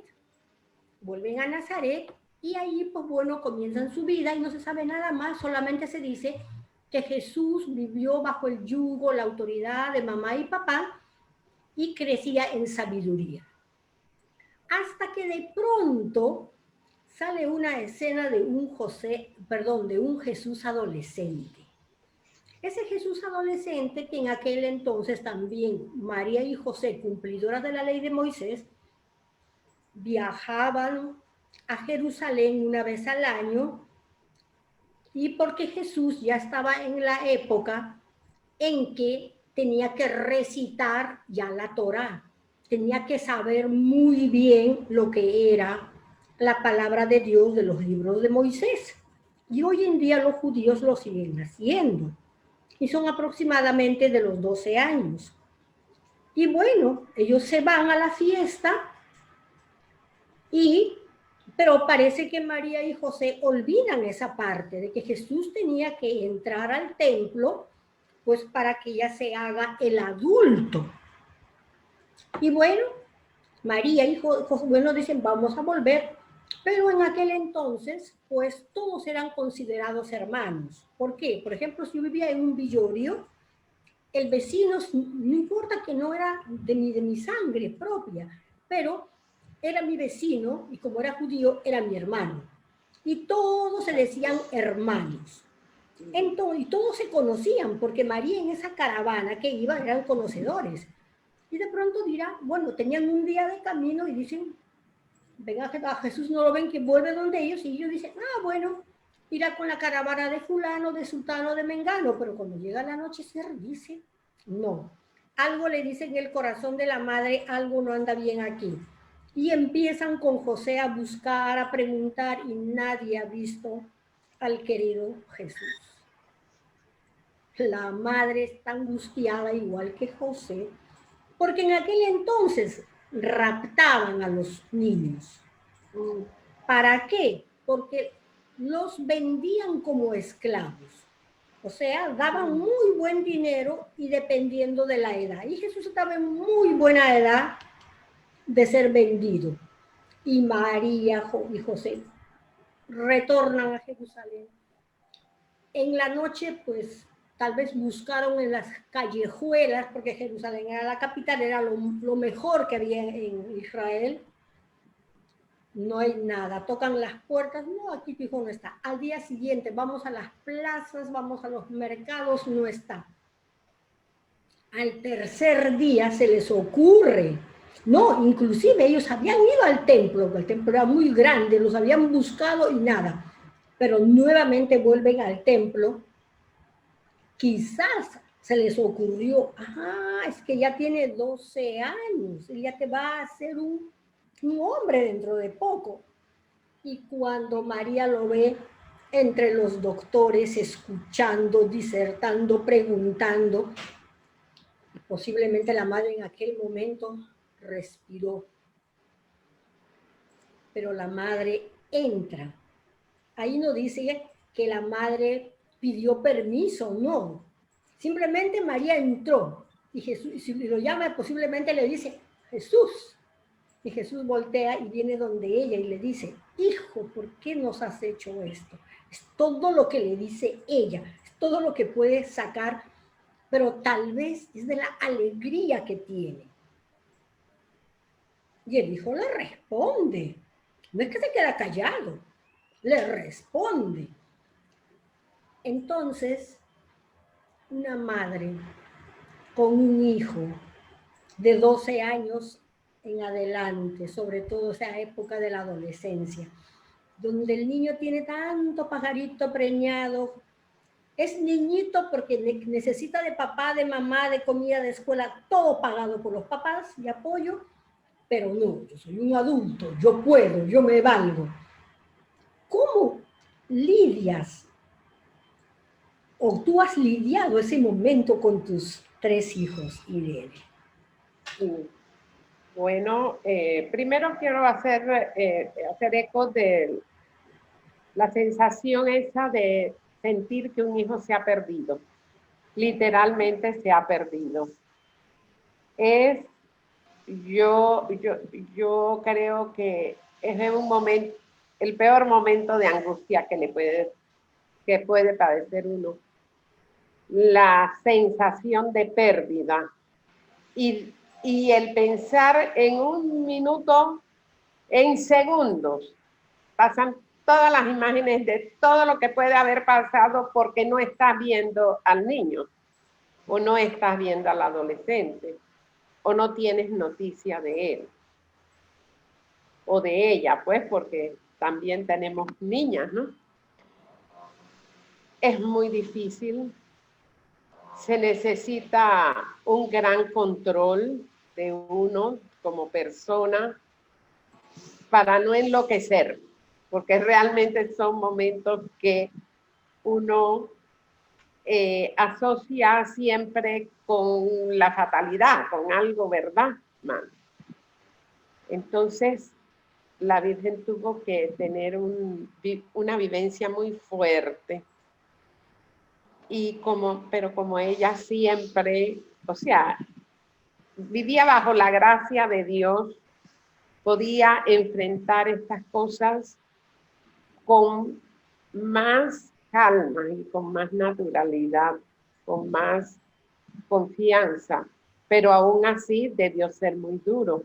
vuelven a Nazaret y ahí, pues bueno, comienzan su vida y no se sabe nada más, solamente se dice que Jesús vivió bajo el yugo, la autoridad de mamá y papá y crecía en sabiduría. Hasta que de pronto sale una escena de de un Jesús adolescente. Ese Jesús adolescente que en aquel entonces también María y José, cumplidoras de la ley de Moisés, viajaban a Jerusalén una vez al año y porque Jesús ya estaba en la época en que tenía que recitar ya la Torá, tenía que saber muy bien lo que era la palabra de Dios de los libros de Moisés. Y hoy en día los judíos lo siguen haciendo. y son aproximadamente de los 12 años. Y bueno, ellos se van a la fiesta, pero parece que María y José olvidan esa parte de que Jesús tenía que entrar al templo, pues para que ella se haga el adulto. Y bueno, María y José, bueno, dicen, vamos a volver. Pero en aquel entonces, pues todos eran considerados hermanos. ¿Por qué? Por ejemplo, si yo vivía en un villorio, el vecino, no importa que no era de mi sangre propia, pero era mi vecino y como era judío, era mi hermano. Y todos se decían hermanos. Entonces, y todos se conocían, porque María en esa caravana que iban eran conocedores. Y de pronto dirá, bueno, tenían un día de camino y dicen, venga, a Jesús no lo ven que vuelve donde ellos, y ellos dicen, bueno, irá con la caravana de fulano, de sultano, de mengano, pero cuando llega la noche se dice, no, algo le dice en el corazón de la madre, algo no anda bien aquí. Y empiezan con José a buscar, a preguntar, y nadie ha visto al querido Jesús. La madre está angustiada igual que José, porque en aquel entonces raptaban a los niños. ¿Para qué? Porque los vendían como esclavos. O sea, daban muy buen dinero y dependiendo de la edad. Y Jesús estaba en muy buena edad de ser vendido. Y María y José retornan a Jerusalén. En la noche, pues, tal vez buscaron en las callejuelas, porque Jerusalén era la capital, era lo mejor que había en Israel. No hay nada, tocan las puertas, no, aquí tu hijo no está. Al día siguiente vamos a las plazas, vamos a los mercados, no está. Al tercer día se les ocurre, no, inclusive ellos habían ido al templo, el templo era muy grande, los habían buscado y nada, pero nuevamente vuelven al templo. Quizás se les ocurrió, es que ya tiene 12 años, y ya te va a hacer un hombre dentro de poco. Y cuando María lo ve entre los doctores, escuchando, disertando, preguntando, posiblemente la madre en aquel momento respiró. Pero la madre entra. Ahí no dice que la madre pidió permiso, no. Simplemente María entró y Jesús, si lo llama, posiblemente le dice, Jesús. Y Jesús voltea y viene donde ella y le dice, hijo, ¿por qué nos has hecho esto? Es todo lo que le dice ella, es todo lo que puede sacar, pero tal vez es de la alegría que tiene. Y el hijo le responde, no es que se queda callado, le responde. Entonces, una madre con un hijo de 12 años en adelante, sobre todo esa época de la adolescencia, donde el niño tiene tanto pajarito preñado, es niñito porque necesita de papá, de mamá, de comida, de escuela, todo pagado por los papás y apoyo, pero no, yo soy un adulto, yo puedo, yo me valgo. ¿Cómo lidias o tú has lidiado ese momento con tus 3 hijos, Irene? Sí. Bueno, primero quiero hacer eco de la sensación esa de sentir que un hijo se ha perdido. Literalmente se ha perdido. Yo creo que es un momento, el peor momento de angustia que puede padecer uno. La sensación de pérdida y el pensar en un minuto, en segundos, pasan todas las imágenes de todo lo que puede haber pasado porque no estás viendo al niño o no estás viendo al adolescente o no tienes noticia de él o de ella, pues porque también tenemos niñas, ¿no? Es muy difícil. Se necesita un gran control de uno como persona para no enloquecer, porque realmente son momentos que uno asocia siempre con la fatalidad, con algo, ¿verdad, man? Entonces, la Virgen tuvo que tener una vivencia muy fuerte. Pero como ella siempre, o sea, vivía bajo la gracia de Dios, podía enfrentar estas cosas con más calma y con más naturalidad, con más confianza, pero aún así debió ser muy duro.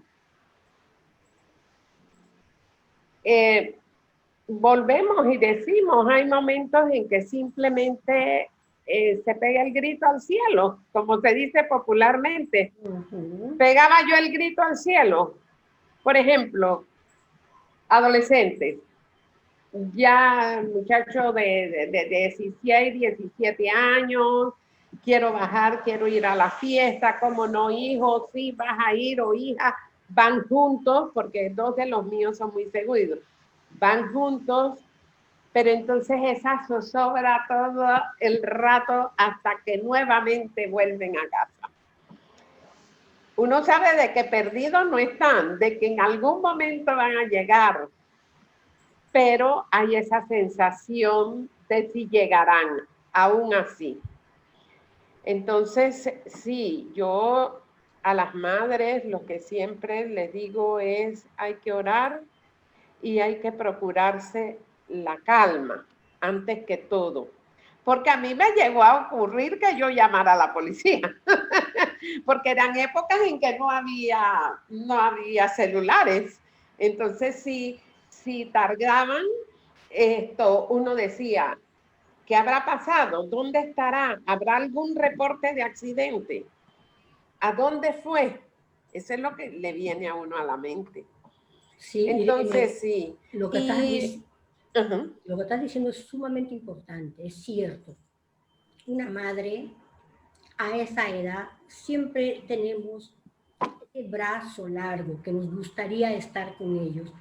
Volvemos y decimos, hay momentos en que simplemente se pega el grito al cielo, como se dice popularmente. Pegaba yo el grito al cielo. Por ejemplo, adolescentes, ya muchacho de 16, 17 años, quiero bajar, quiero ir a la fiesta, ¿cómo no, hijo? Sí, vas a ir, o hija, van juntos, porque dos de los míos son muy seguros, van juntos, pero entonces esa zozobra todo el rato hasta que nuevamente vuelven a casa. Uno sabe de que perdidos no están, de que en algún momento van a llegar, pero hay esa sensación de si llegarán, aún así. Entonces, sí, yo a las madres lo que siempre les digo es, hay que orar y hay que procurarse la calma antes que todo. Porque a mí me llegó a ocurrir que yo llamara a la policía, porque eran épocas en que no había celulares. Entonces, si tardaban, uno decía, ¿qué habrá pasado? ¿Dónde estará? ¿Habrá algún reporte de accidente? ¿A dónde fue? Eso es lo que le viene a uno a la mente. Sí, entonces, sí. Lo que estás diciendo es sumamente importante, es cierto. Una madre a esa edad siempre tenemos el brazo largo, que nos gustaría estar con ellos.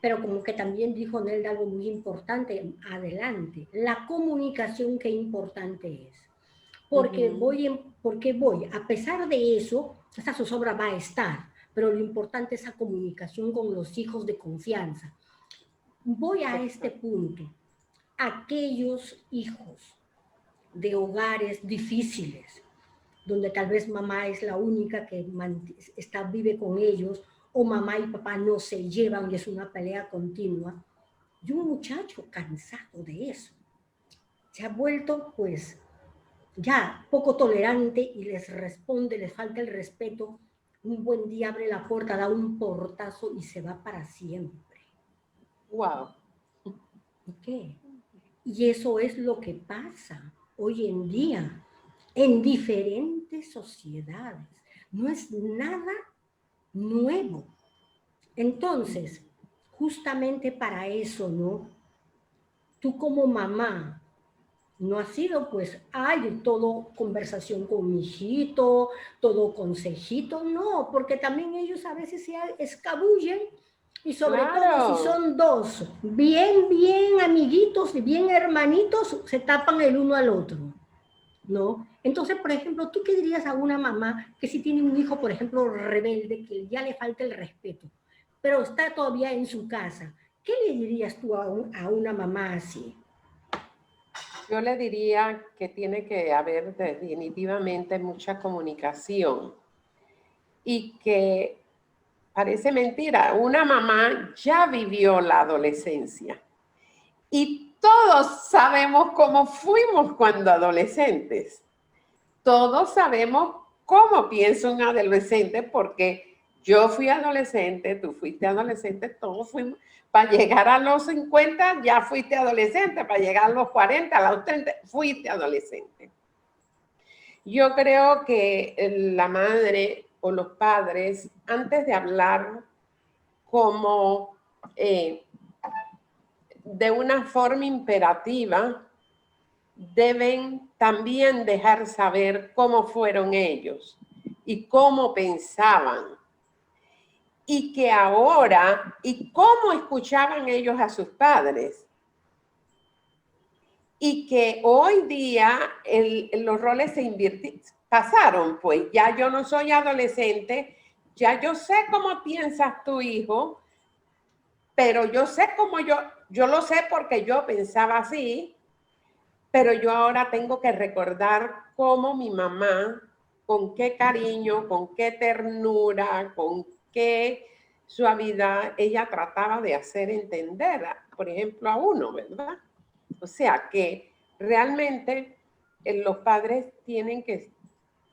Pero como que también dijo Nelda algo muy importante, adelante, la comunicación, qué importante es. Porque voy, a pesar de eso, esa zozobra va a estar, pero lo importante es la comunicación con los hijos de confianza. Voy a este punto. Aquellos hijos de hogares difíciles, donde tal vez mamá es la única que vive con ellos, o mamá y papá no se llevan y es una pelea continua, y un muchacho cansado de eso se ha vuelto pues ya poco tolerante y les responde, les falta el respeto, un buen día abre la puerta, da un portazo y se va para siempre. Wow. ¿Qué? Y eso es lo que pasa hoy en día en diferentes sociedades. No es nada nuevo. Entonces, justamente para eso, ¿no? Tú como mamá, no ha sido pues, todo conversación con mi hijito, todo consejito, no, porque también ellos a veces se escabullen y sobre todo si son dos, bien amiguitos, bien hermanitos, se tapan el uno al otro, ¿no? Entonces, por ejemplo, ¿tú qué dirías a una mamá que si tiene un hijo, por ejemplo, rebelde, que ya le falta el respeto, pero está todavía en su casa? ¿Qué le dirías tú a una mamá así? Yo le diría que tiene que haber definitivamente mucha comunicación y que parece mentira, una mamá ya vivió la adolescencia y todos sabemos cómo fuimos cuando adolescentes. Todos sabemos cómo piensa un adolescente porque yo fui adolescente, tú fuiste adolescente, todos fuimos. Para llegar a los 50 ya fuiste adolescente, para llegar a los 40, a los 30, fuiste adolescente. Yo creo que la madre o los padres, antes de hablar como de una forma imperativa, deben también dejar saber cómo fueron ellos y cómo pensaban. Y que ahora, y cómo escuchaban ellos a sus padres. y que hoy día los roles pasaron, pues ya yo no soy adolescente, ya yo sé cómo piensas tu hijo, pero yo sé cómo yo lo sé porque yo pensaba así, pero yo ahora tengo que recordar cómo mi mamá, con qué cariño, con qué ternura, con qué suavidad ella trataba de hacer entender, por ejemplo, a uno, ¿verdad? O sea que realmente los padres tienen que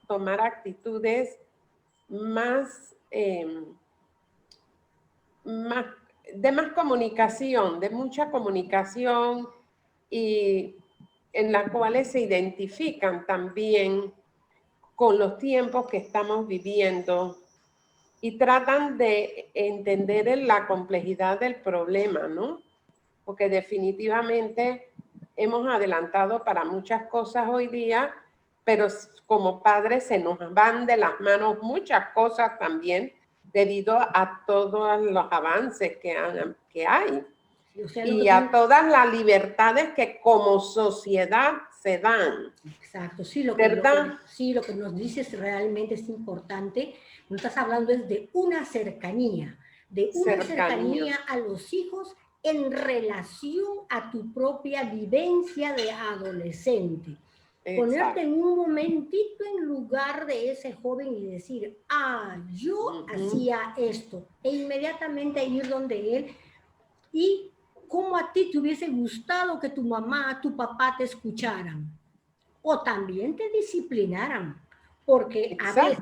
tomar actitudes más, de más comunicación, de mucha comunicación y en las cuales se identifican también con los tiempos que estamos viviendo y tratan de entender la complejidad del problema, ¿no? Porque definitivamente hemos adelantado para muchas cosas hoy día, pero como padres se nos van de las manos muchas cosas también debido a todos los avances que hay O sea, y a todas las libertades que como sociedad se dan. Exacto, sí, ¿Verdad? sí, lo que nos dices realmente es importante. Nos estás hablando es de una cercanía a los hijos en relación a tu propia vivencia de adolescente. Exacto. Ponerte en un momentito en lugar de ese joven y decir, yo hacía esto, e inmediatamente ir donde él y cómo a ti te hubiese gustado que tu mamá, tu papá te escucharan o también te disciplinaran, porque a veces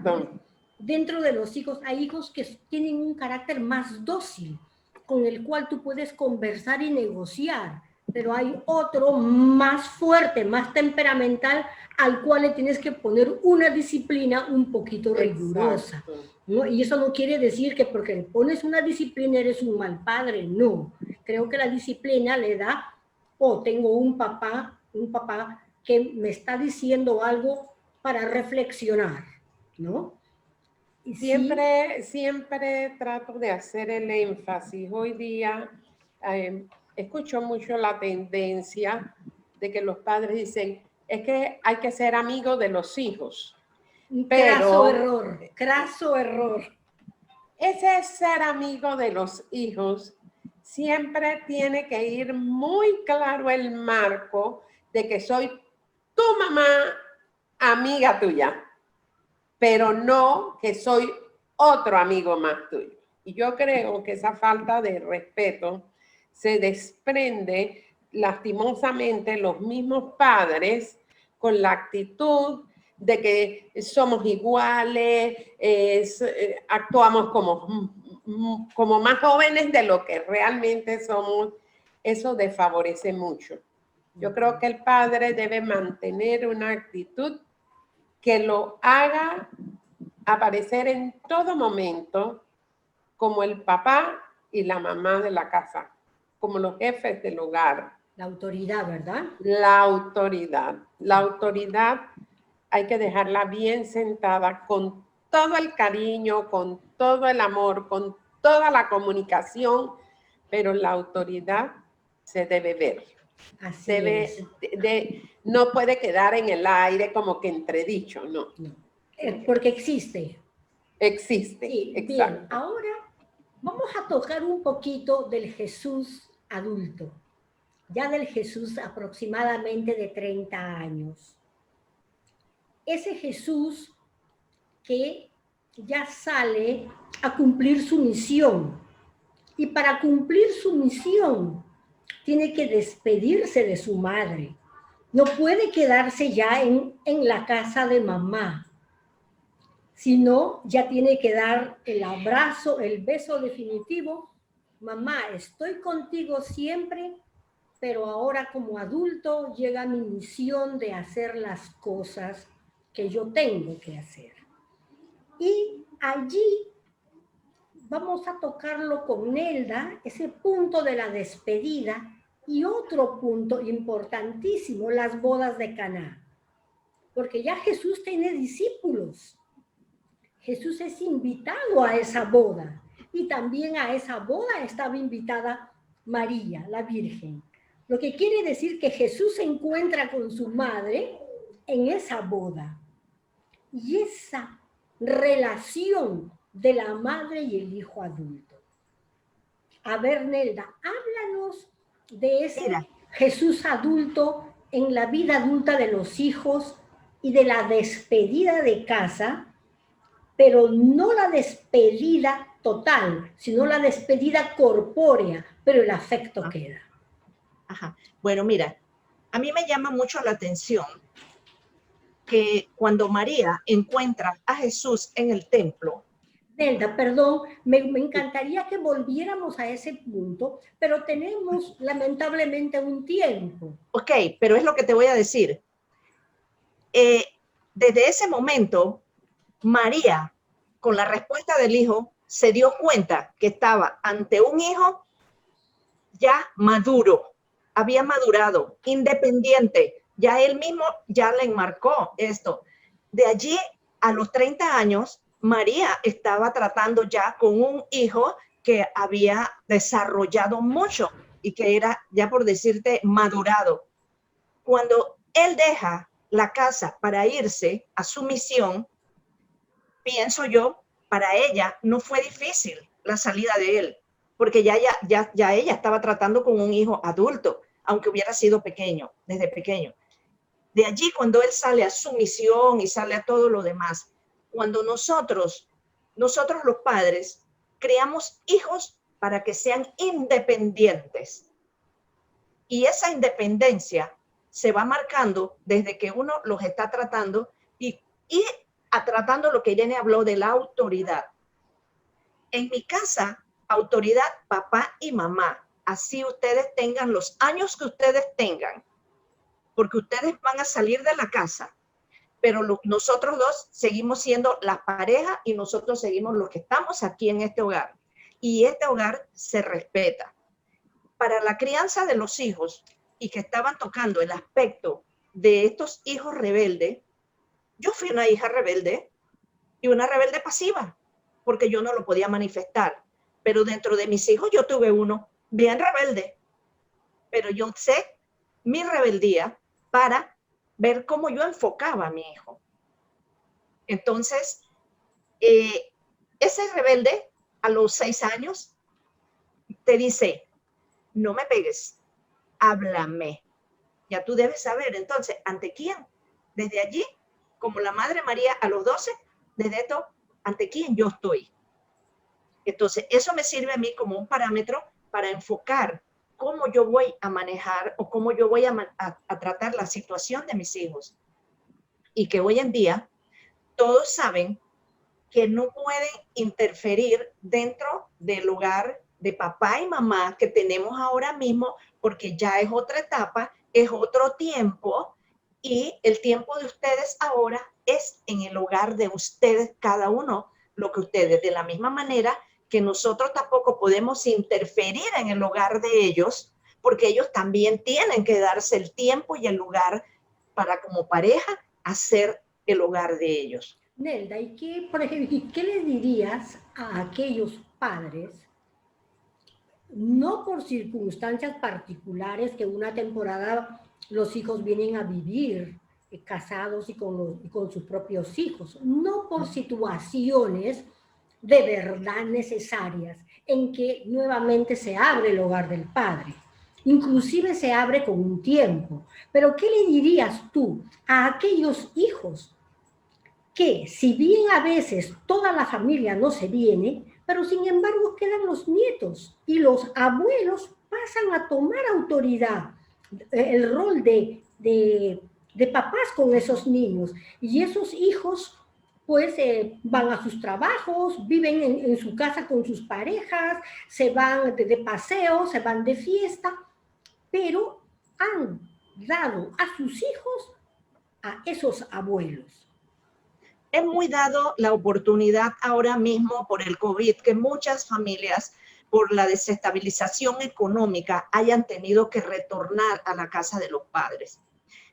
dentro de los hijos hay hijos que tienen un carácter más dócil, con el cual tú puedes conversar y negociar, pero hay otro más fuerte, más temperamental, al cual le tienes que poner una disciplina un poquito rigurosa, ¿no? Y eso no quiere decir que porque le pones una disciplina eres un mal padre, no. Creo que la disciplina le da, tengo un papá que me está diciendo algo para reflexionar, ¿no? Y siempre trato de hacer el énfasis. Hoy día escucho mucho la tendencia de que los padres dicen, es que hay que ser amigo de los hijos. Craso error. Ese ser amigo de los hijos siempre tiene que ir muy claro el marco de que soy tu mamá, amiga tuya, pero no que soy otro amigo más tuyo. Y yo creo que esa falta de respeto se desprende lastimosamente los mismos padres con la actitud de que somos iguales, actuamos como más jóvenes de lo que realmente somos. Eso desfavorece mucho. Yo creo que el padre debe mantener una actitud que lo haga aparecer en todo momento como el papá y la mamá de la casa, como los jefes del hogar. La autoridad, ¿verdad? La autoridad. La autoridad hay que dejarla bien sentada con todo el cariño, con todo el amor, con toda la comunicación, pero la autoridad se debe ver. Así es. No puede quedar en el aire como que entredicho, no. Porque existe. Existe, sí, exacto. Bien, ahora vamos a tocar un poquito del Jesús adulto, ya del Jesús aproximadamente de 30 años. Ese Jesús que ya sale a cumplir su misión. Y para cumplir su misión, tiene que despedirse de su madre. No puede quedarse ya en la casa de mamá, sino ya tiene que dar el abrazo, el beso definitivo. Mamá, estoy contigo siempre, pero ahora como adulto llega mi misión de hacer las cosas que yo tengo que hacer. Y allí vamos a tocarlo con Nelda, ese punto de la despedida, y otro punto importantísimo, las bodas de Caná. Porque ya Jesús tiene discípulos. Jesús es invitado a esa boda. Y también a esa boda estaba invitada María, la Virgen. Lo que quiere decir que Jesús se encuentra con su madre en esa boda. Y esa relación de la madre y el hijo adulto. A ver, Nelda, háblanos de ese Mira, Jesús adulto en la vida adulta de los hijos y de la despedida de casa, pero no la despedida total, sino la despedida corpórea, pero el afecto queda. Ajá. Bueno, mira, a mí me llama mucho la atención que cuando María encuentra a Jesús en el templo. Nelda, perdón, me encantaría que volviéramos a ese punto, pero tenemos lamentablemente un tiempo. Ok, pero es lo que te voy a decir. Desde ese momento, María, con la respuesta del hijo, se dio cuenta que estaba ante un hijo ya maduro, había madurado, independiente, ya él mismo ya le enmarcó esto. De allí a los 30 años, María estaba tratando ya con un hijo que había desarrollado mucho y que era, ya por decirte, madurado. Cuando él deja la casa para irse a su misión, pienso yo, para ella no fue difícil la salida de él, porque ya ella estaba tratando con un hijo adulto, aunque hubiera sido pequeño, desde pequeño. De allí, cuando él sale a su misión y sale a todo lo demás, cuando nosotros los padres, creamos hijos para que sean independientes. Y esa independencia se va marcando desde que uno los está tratando y tratando lo que Irene habló de la autoridad. En mi casa, autoridad, papá y mamá. Así ustedes tengan los años que ustedes tengan, porque ustedes van a salir de la casa, pero nosotros dos seguimos siendo la pareja y nosotros seguimos los que estamos aquí en este hogar. Y este hogar se respeta. Para la crianza de los hijos, y que estaban tocando el aspecto de estos hijos rebeldes, yo fui una hija rebelde y una rebelde pasiva, porque yo no lo podía manifestar. Pero dentro de mis hijos yo tuve uno bien rebelde, pero yo sé mi rebeldía para ver cómo yo enfocaba a mi hijo. Entonces, ese rebelde a los 6 años te dice, no me pegues, háblame. Ya tú debes saber, entonces, ¿ante quién? Desde allí, como la Madre María a los 12, desde esto, ¿ante quién yo estoy? Entonces, eso me sirve a mí como un parámetro para enfocar cómo yo voy a manejar o cómo yo voy a tratar la situación de mis hijos. Y que hoy en día todos saben que no pueden interferir dentro del hogar de papá y mamá que tenemos ahora mismo, porque ya es otra etapa, es otro tiempo, y el tiempo de ustedes ahora es en el hogar de ustedes, cada uno, lo que ustedes, de la misma manera que nosotros tampoco podemos interferir en el hogar de ellos, porque ellos también tienen que darse el tiempo y el lugar para, como pareja, hacer el hogar de ellos. Nelda, ¿y qué, por ejemplo, qué le dirías a aquellos padres, no por circunstancias particulares que una temporada los hijos vienen a vivir casados y con sus propios hijos, no por situaciones de verdad necesarias en que nuevamente se abre el hogar del padre? Inclusive se abre con un tiempo. Pero ¿qué le dirías tú a aquellos hijos que, si bien a veces toda la familia no se viene, pero sin embargo quedan los nietos y los abuelos pasan a tomar autoridad, el rol de papás con esos niños, y esos hijos pues van a sus trabajos, viven en su casa con sus parejas, se van de paseo, se van de fiesta, pero han dado a sus hijos a esos abuelos. Es muy dado la oportunidad ahora mismo por el COVID que muchas familias, por la desestabilización económica, hayan tenido que retornar a la casa de los padres.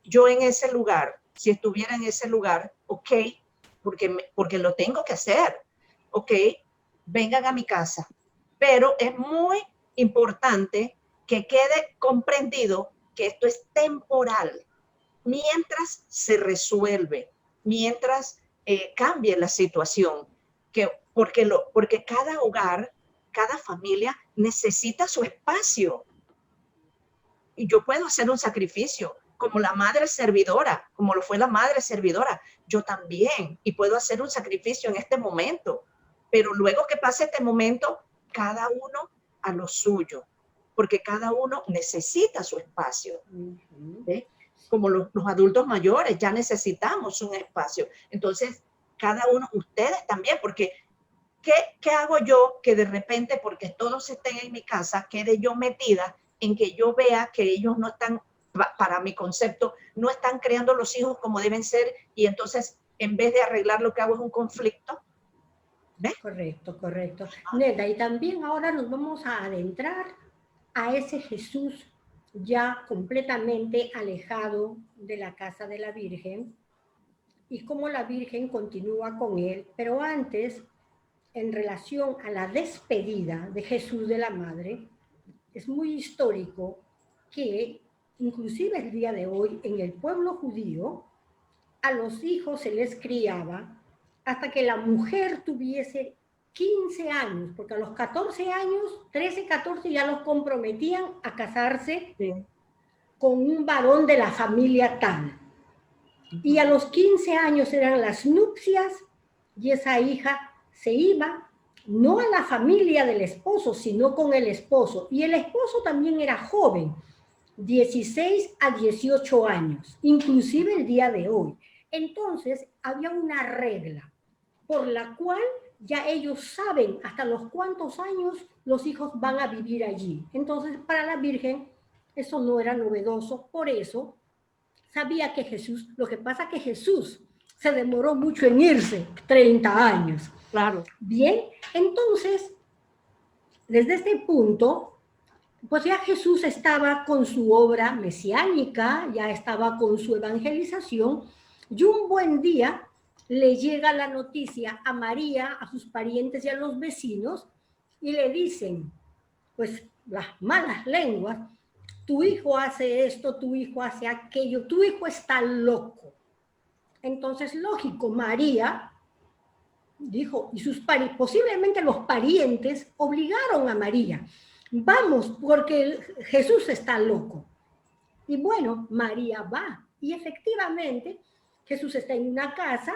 Yo en ese lugar, si estuviera en ese lugar, ok, porque lo tengo que hacer, ok, vengan a mi casa. Pero es muy importante que quede comprendido que esto es temporal, mientras se resuelve, mientras cambie la situación, porque cada hogar, cada familia necesita su espacio. Y yo puedo hacer un sacrificio, como la madre servidora, como lo fue la madre servidora, yo también, y puedo hacer un sacrificio en este momento, pero luego que pase este momento, cada uno a lo suyo, porque cada uno necesita su espacio. ¿Sí? Como los adultos mayores, ya necesitamos un espacio. Entonces, cada uno, ustedes también, porque ¿qué hago yo que de repente, porque todos estén en mi casa, quede yo metida en que yo vea que ellos no están, para mi concepto, no están creando los hijos como deben ser, y entonces, en vez de arreglar, lo que hago es un conflicto? ¿Ves? Correcto, correcto. Neda, y también ahora nos vamos a adentrar a ese Jesús ya completamente alejado de la casa de la Virgen y cómo la Virgen continúa con él. Pero antes, en relación a la despedida de Jesús de la Madre, es muy histórico que inclusive el día de hoy en el pueblo judío a los hijos se les criaba hasta que la mujer tuviese 15 años, porque a los 14 años, 13, 14 ya los comprometían a casarse con un varón de la familia tal. Y a los 15 años eran las nupcias y esa hija se iba no a la familia del esposo, sino con el esposo. Y el esposo también era joven, 16 a 18 años, inclusive el día de hoy. Entonces, había una regla por la cual ya ellos saben hasta los cuántos años los hijos van a vivir allí. Entonces, para la Virgen, eso no era novedoso. Por eso, sabía que Jesús, lo que pasa es que Jesús se demoró mucho en irse, 30 años. Claro. Bien, entonces, desde este punto, pues ya Jesús estaba con su obra mesiánica, ya estaba con su evangelización, y un buen día le llega la noticia a María, a sus parientes y a los vecinos, y le dicen, pues las malas lenguas, tu hijo hace esto, tu hijo hace aquello, tu hijo está loco. Entonces, lógico, María dijo, y posiblemente los parientes obligaron a María, vamos, porque Jesús está loco. Y bueno, María va. Y efectivamente, Jesús está en una casa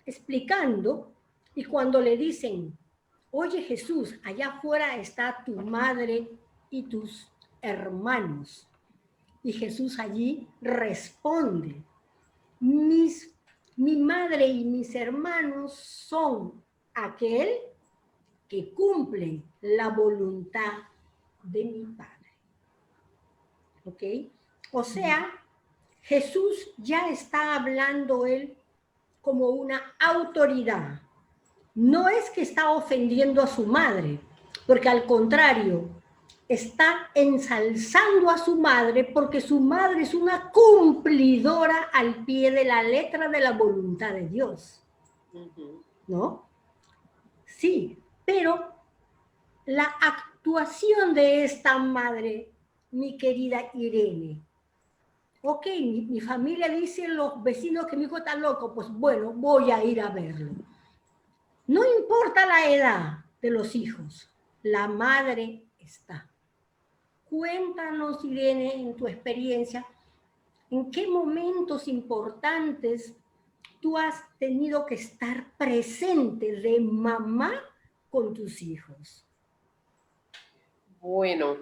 explicando, y cuando le dicen, oye Jesús, allá afuera está tu madre y tus hermanos. Y Jesús allí responde, mi madre y mis hermanos son aquel que cumplen la voluntad de mi Padre. ¿Ok? O sea, Jesús ya está hablando él como una autoridad. No es que está ofendiendo a su madre, porque al contrario, está ensalzando a su madre porque su madre es una cumplidora al pie de la letra de la voluntad de Dios. ¿No? Sí, pero la actuación de esta madre, mi querida Irene, ok, mi familia dice los vecinos que mi hijo está loco, pues bueno, voy a ir a verlo. No importa la edad de los hijos, la madre está. Cuéntanos, Irene, en tu experiencia, ¿en qué momentos importantes tú has tenido que estar presente de mamá con tus hijos? Bueno,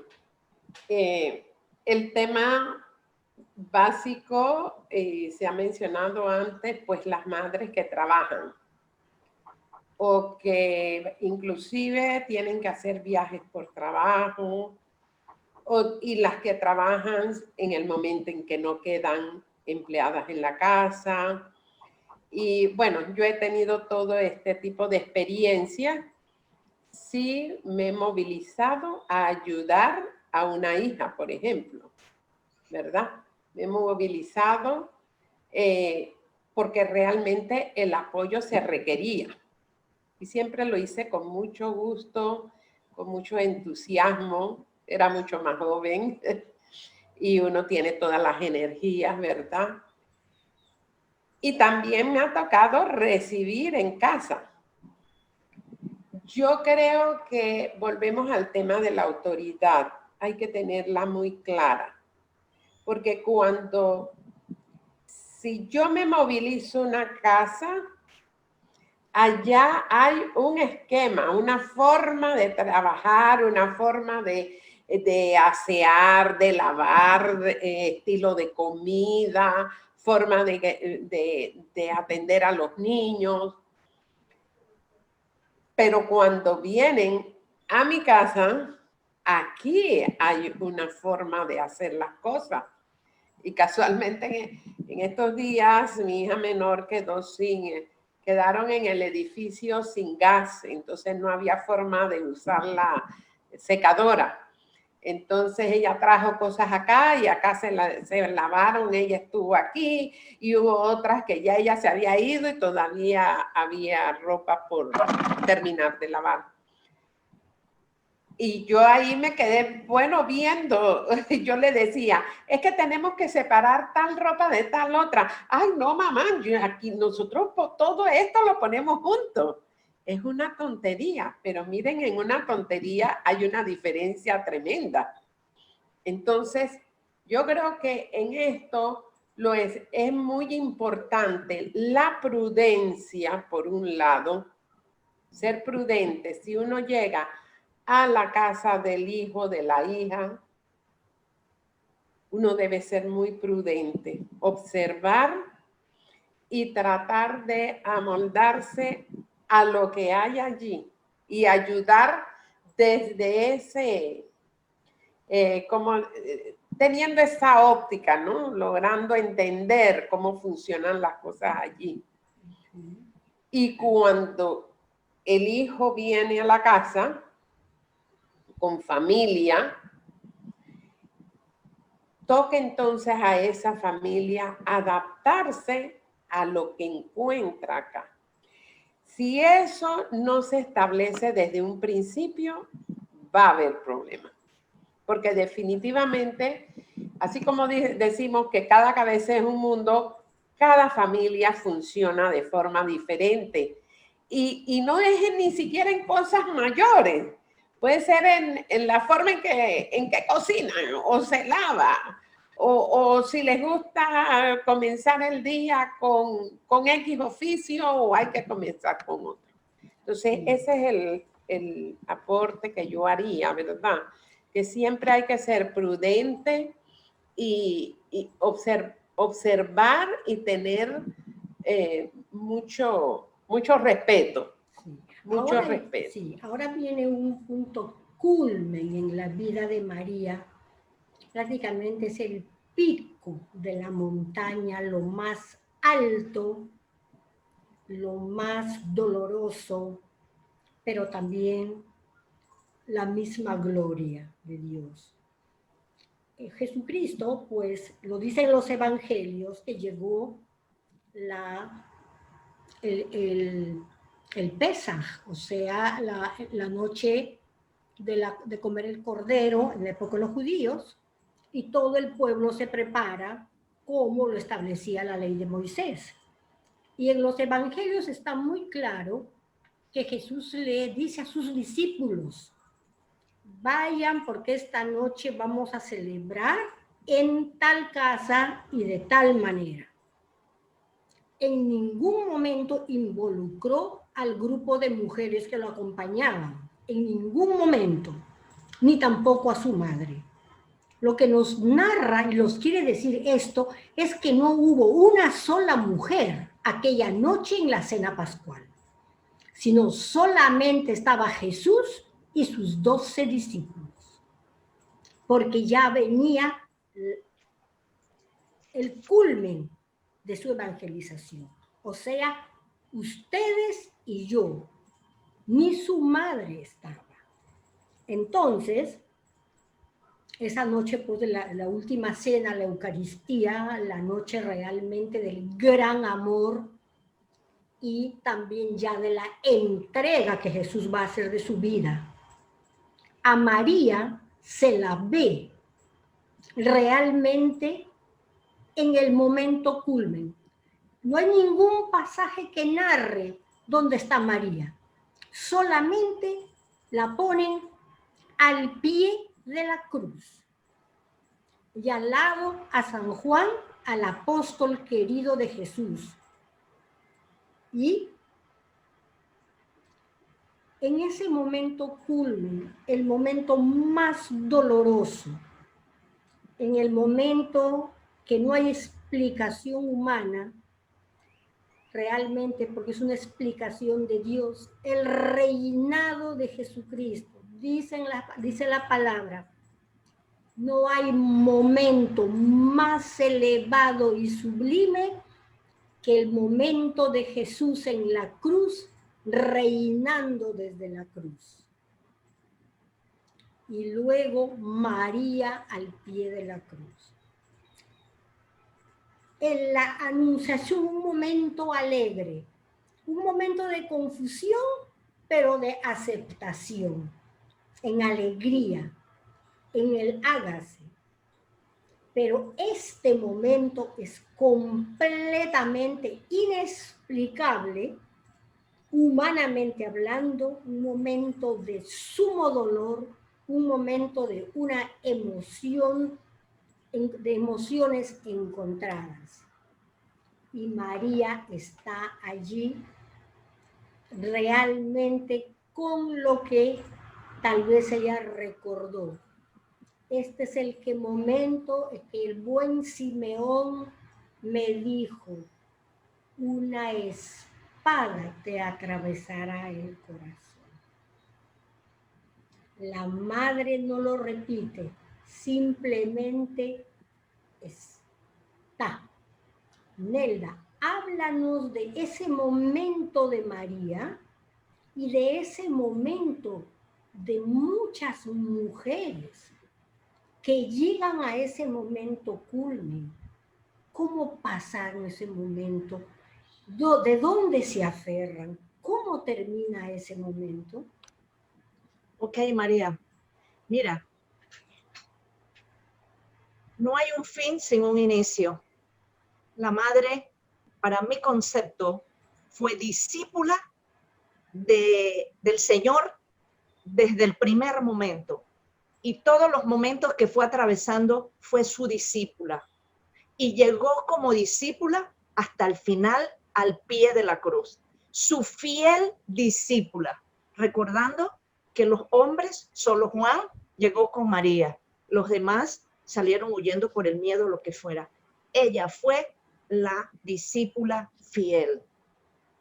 el tema básico se ha mencionado antes, pues las madres que trabajan o que inclusive tienen que hacer viajes por trabajo, y las que trabajan en el momento en que no quedan empleadas en la casa. Y bueno, yo he tenido todo este tipo de experiencias. Sí me he movilizado a ayudar a una hija, por ejemplo, ¿verdad? Me he movilizado porque realmente el apoyo se requería. Y siempre lo hice con mucho gusto, con mucho entusiasmo, era mucho más joven y uno tiene todas las energías, ¿verdad? Y también me ha tocado recibir en casa. Yo creo que volvemos al tema de la autoridad. Hay que tenerla muy clara. Porque si yo me movilizo una casa, allá hay un esquema, una forma de trabajar, una forma de asear, de lavar, estilo de comida, forma de atender a los niños. Pero cuando vienen a mi casa, aquí hay una forma de hacer las cosas. Y casualmente en estos días mi hija menor quedaron en el edificio sin gas, entonces no había forma de usar la secadora. Entonces ella trajo cosas acá y acá se lavaron, ella estuvo aquí y hubo otras que ya ella se había ido y todavía había ropa por terminar de lavar. Y yo ahí me quedé, bueno, viendo, yo le decía, es que tenemos que separar tal ropa de tal otra. Ay, no, mamá, aquí nosotros todo esto lo ponemos juntos. Es una tontería, pero miren, en una tontería hay una diferencia tremenda. Entonces, yo creo que en esto es muy importante la prudencia, por un lado, ser prudente. Si uno llega a la casa del hijo, de la hija, uno debe ser muy prudente, observar y tratar de amoldarse a lo que hay allí y ayudar desde ese, teniendo esa óptica, ¿no? Logrando entender cómo funcionan las cosas allí. Y cuando el hijo viene a la casa con familia, toca entonces a esa familia adaptarse a lo que encuentra acá. Si eso no se establece desde un principio, va a haber problemas. Porque definitivamente, así como decimos que cada cabeza es un mundo, cada familia funciona de forma diferente. Y no es ni siquiera en cosas mayores. Puede ser en la forma en que cocinan o se lava. O si les gusta comenzar el día con X oficio o hay que comenzar con otro. Entonces, ese es el aporte que yo haría, ¿verdad? Que siempre hay que ser prudente y observar y tener mucho respeto. Sí. Mucho respeto. Sí, ahora viene un punto culmen en la vida de María. Prácticamente es el pico de la montaña, lo más alto, lo más doloroso, pero también la misma gloria de Dios. Jesucristo, pues lo dicen los evangelios, que llegó el Pesaj, o sea, la noche de comer el cordero en la época de los judíos, y todo el pueblo se prepara como lo establecía la ley de Moisés. Y en los evangelios está muy claro que Jesús le dice a sus discípulos, vayan porque esta noche vamos a celebrar en tal casa y de tal manera. En ningún momento involucró al grupo de mujeres que lo acompañaban, en ningún momento, ni tampoco a su madre. Lo que nos narra y nos quiere decir esto es que no hubo una sola mujer aquella noche en la cena pascual, sino solamente estaba Jesús y sus 12 discípulos, porque ya venía el culmen de su evangelización. O sea, ustedes y yo, ni su madre estaba. Entonces, esa noche, pues, de la última cena, la Eucaristía, la noche realmente del gran amor y también ya de la entrega que Jesús va a hacer de su vida. A María se la ve realmente en el momento culmen. No hay ningún pasaje que narre dónde está María. Solamente la ponen al pie de la cruz. Y al lado a San Juan, al apóstol querido de Jesús. Y en ese momento culmen, el momento más doloroso, en el momento que no hay explicación humana, realmente, porque es una explicación de Dios, el reinado de Jesucristo. Dice la palabra, no hay momento más elevado y sublime que el momento de Jesús en la cruz, reinando desde la cruz. Y luego María al pie de la cruz. En la anunciación, un momento alegre, un momento de confusión, pero de aceptación, en alegría, en el hágase. Pero este momento es completamente inexplicable, humanamente hablando, un momento de sumo dolor, un momento de una emoción, de emociones encontradas. Y María está allí realmente con lo que tal vez ella recordó. Este es el momento en que el buen Simeón me dijo, una espada te atravesará el corazón. La madre no lo repite, simplemente está. Nelda, háblanos de ese momento de María y de ese momento de muchas mujeres que llegan a ese momento culmen. ¿Cómo pasaron ese momento? ¿De dónde se aferran? ¿Cómo termina ese momento? Ok, María. Mira, no hay un fin sin un inicio. La madre, para mi concepto, fue discípula del Señor desde el primer momento. Y todos los momentos que fue atravesando fue su discípula. Y llegó como discípula hasta el final al pie de la cruz. Su fiel discípula. Recordando que los hombres, solo Juan llegó con María. Los demás salieron huyendo por el miedo o lo que fuera. Ella fue la discípula fiel.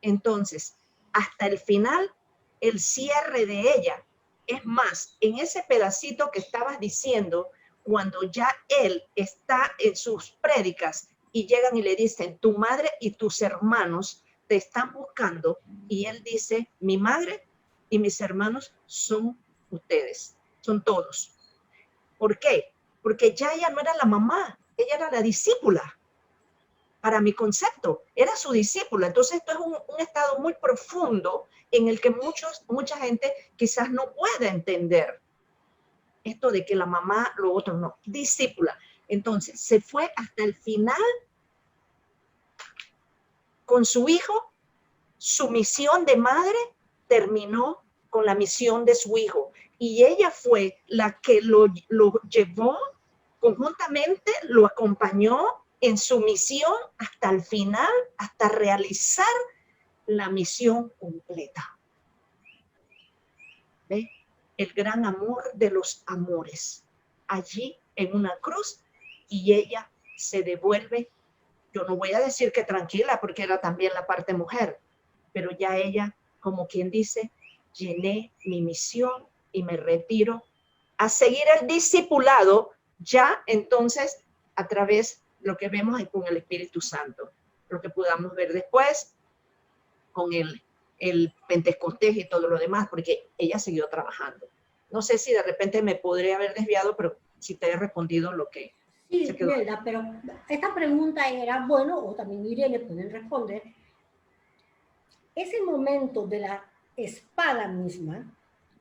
Entonces, hasta el final, el cierre de ella. Es más, en ese pedacito que estabas diciendo, cuando ya él está en sus prédicas y llegan y le dicen, tu madre y tus hermanos te están buscando, y él dice, mi madre y mis hermanos son ustedes, son todos. ¿Por qué? Porque ya ella no era la mamá, ella era la discípula. Para mi concepto, era su discípula. Entonces esto es un estado muy profundo en el que mucha gente quizás no puede entender esto de que la mamá, lo otro no, discípula. Entonces se fue hasta el final con su hijo, su misión de madre terminó con la misión de su hijo. Y ella fue la que lo llevó conjuntamente, lo acompañó en su misión hasta el final, hasta realizar la misión completa. ¿Ve? El gran amor de los amores. Allí en una cruz, y ella se devuelve. Yo no voy a decir que tranquila, porque era también la parte mujer, pero ya ella, como quien dice, llené mi misión y me retiro a seguir el discipulado, ya entonces a través de lo que vemos con el Espíritu Santo, lo que podamos ver después con el Pentecostés y todo lo demás, porque ella siguió trabajando. No sé si de repente me podría haber desviado, pero si te he respondido lo que sí, se quedó. Nelda, pero esta pregunta era, bueno, o también Irene pueden responder, ese momento de la espada misma,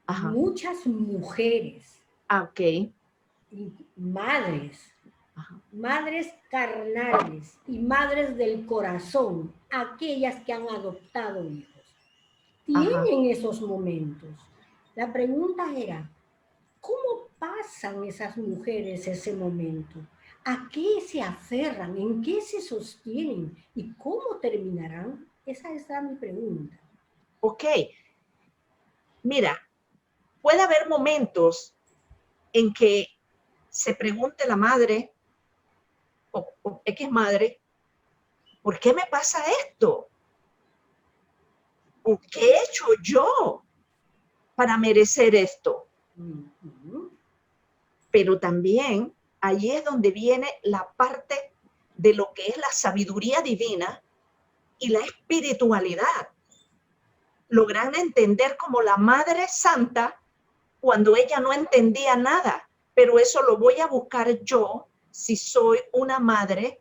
Ajá. muchas mujeres Ok. Y madres, Ajá. madres carnales y madres del corazón, aquellas que han adoptado hijos, Ajá. tienen esos momentos. La pregunta era, ¿cómo pasan esas mujeres ese momento? ¿A qué se aferran? ¿En qué se sostienen? ¿Y cómo terminarán? Esa es mi pregunta. Ok. Mira, puede haber momentos en que se pregunte la madre o X madre, ¿por qué me pasa esto? ¿O qué he hecho yo para merecer esto? Pero también allí es donde viene la parte de lo que es la sabiduría divina y la espiritualidad. Logran entender como la Madre Santa cuando ella no entendía nada, pero eso lo voy a buscar yo si soy una madre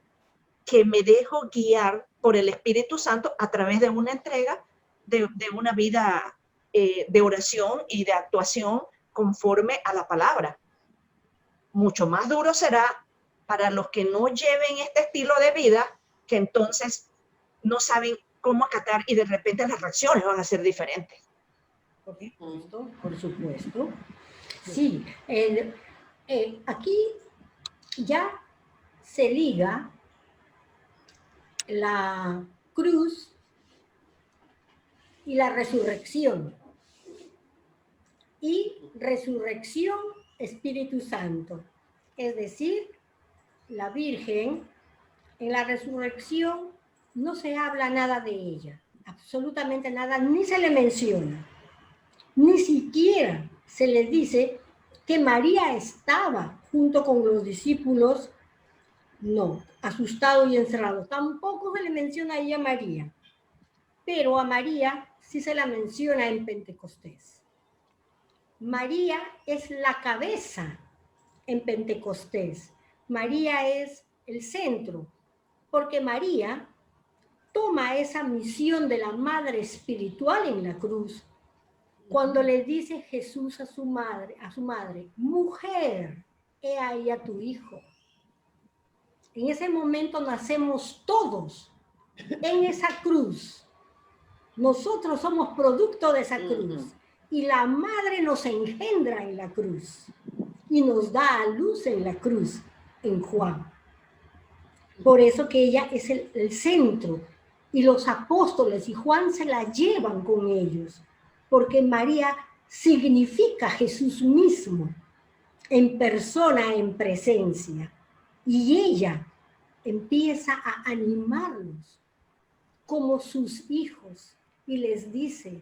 que me dejo guiar por el Espíritu Santo a través de una entrega de una vida de oración y de actuación conforme a la palabra. Mucho más duro será para los que no lleven este estilo de vida, que entonces no saben cómo acatar y de repente las reacciones van a ser diferentes. Por supuesto, por supuesto. Sí, aquí ya se liga la cruz y la resurrección. Y resurrección, Espíritu Santo. Es decir, la Virgen, en la resurrección no se habla nada de ella, absolutamente nada, ni se le menciona. Ni siquiera se le dice que María estaba junto con los discípulos, no, asustado y encerrado. Tampoco se le menciona ahí a María, pero a María sí se la menciona en Pentecostés. María es la cabeza en Pentecostés. María es el centro, porque María toma esa misión de la madre espiritual en la cruz. Cuando le dice Jesús a su madre, mujer, he ahí a tu hijo. En ese momento nacemos todos en esa cruz. Nosotros somos producto de esa cruz. Y la madre nos engendra en la cruz. Y nos da a luz en la cruz, en Juan. Por eso que ella es el centro. Y los apóstoles y Juan se la llevan con ellos. Porque María significa Jesús mismo, en persona, en presencia. Y ella empieza a animarlos como sus hijos y les dice,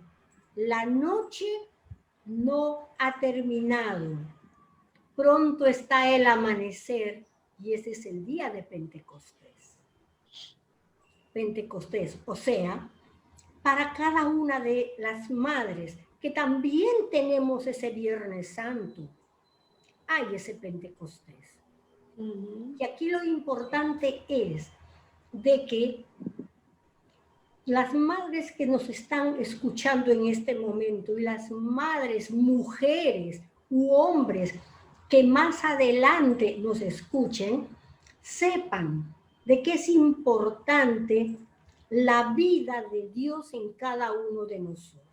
la noche no ha terminado, pronto está el amanecer y ese es el día de Pentecostés. Pentecostés, o sea, para cada una de las madres que también tenemos ese Viernes Santo, hay ese Pentecostés. Y aquí lo importante es de que las madres que nos están escuchando en este momento y las madres, mujeres u hombres que más adelante nos escuchen, sepan de que es importante la vida de Dios en cada uno de nosotros.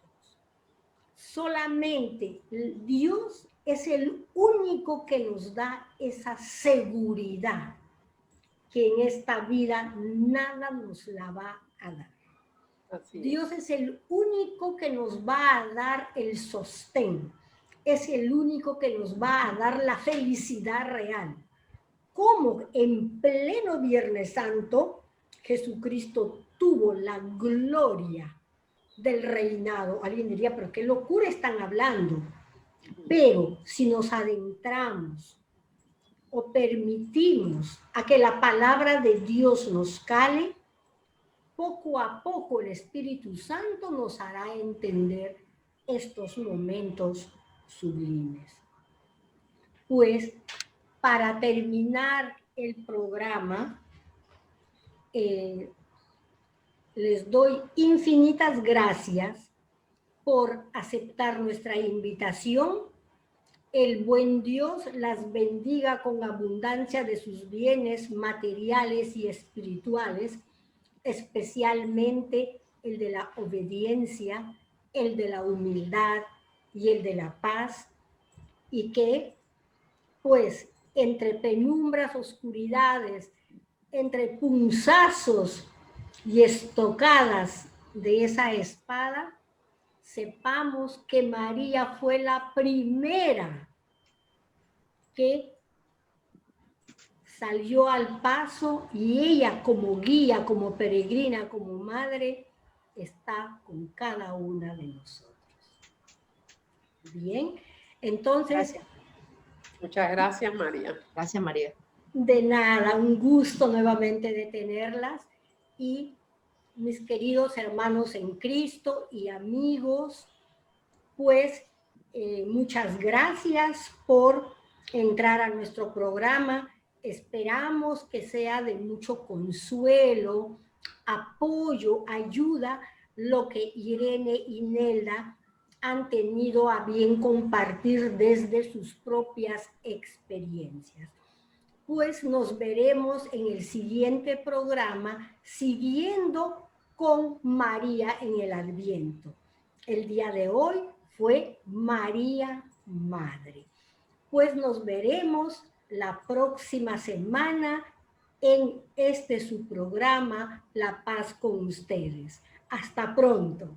Solamente Dios es el único que nos da esa seguridad que en esta vida nada nos la va a dar. Dios es el único que nos va a dar el sostén, es el único que nos va a dar la felicidad real. Como en pleno Viernes Santo, Jesucristo tuvo la gloria del reinado. Alguien diría, pero qué locura están hablando. Pero si nos adentramos o permitimos a que la palabra de Dios nos cale, poco a poco el Espíritu Santo nos hará entender estos momentos sublimes. Pues, para terminar el programa, les doy infinitas gracias por aceptar nuestra invitación. el buen Dios las bendiga con abundancia de sus bienes materiales y espirituales, especialmente el de la obediencia, el de la humildad y el de la paz, y que, pues, entre penumbras, oscuridades, entre punzazos y estocadas de esa espada, sepamos que María fue la primera que salió al paso y ella como guía, como peregrina, como madre, está con cada una de nosotros. Bien, entonces... Gracias. Muchas gracias, María. Gracias, María. De nada, un gusto nuevamente de tenerlas. Y mis queridos hermanos en Cristo y amigos, pues muchas gracias por entrar a nuestro programa. Esperamos que sea de mucho consuelo, apoyo, ayuda, lo que Irene y Nelda han tenido a bien compartir desde sus propias experiencias. Pues nos veremos en el siguiente programa siguiendo con María en el Adviento. El día de hoy fue María Madre. Pues nos veremos la próxima semana en su programa La Paz con ustedes. Hasta pronto.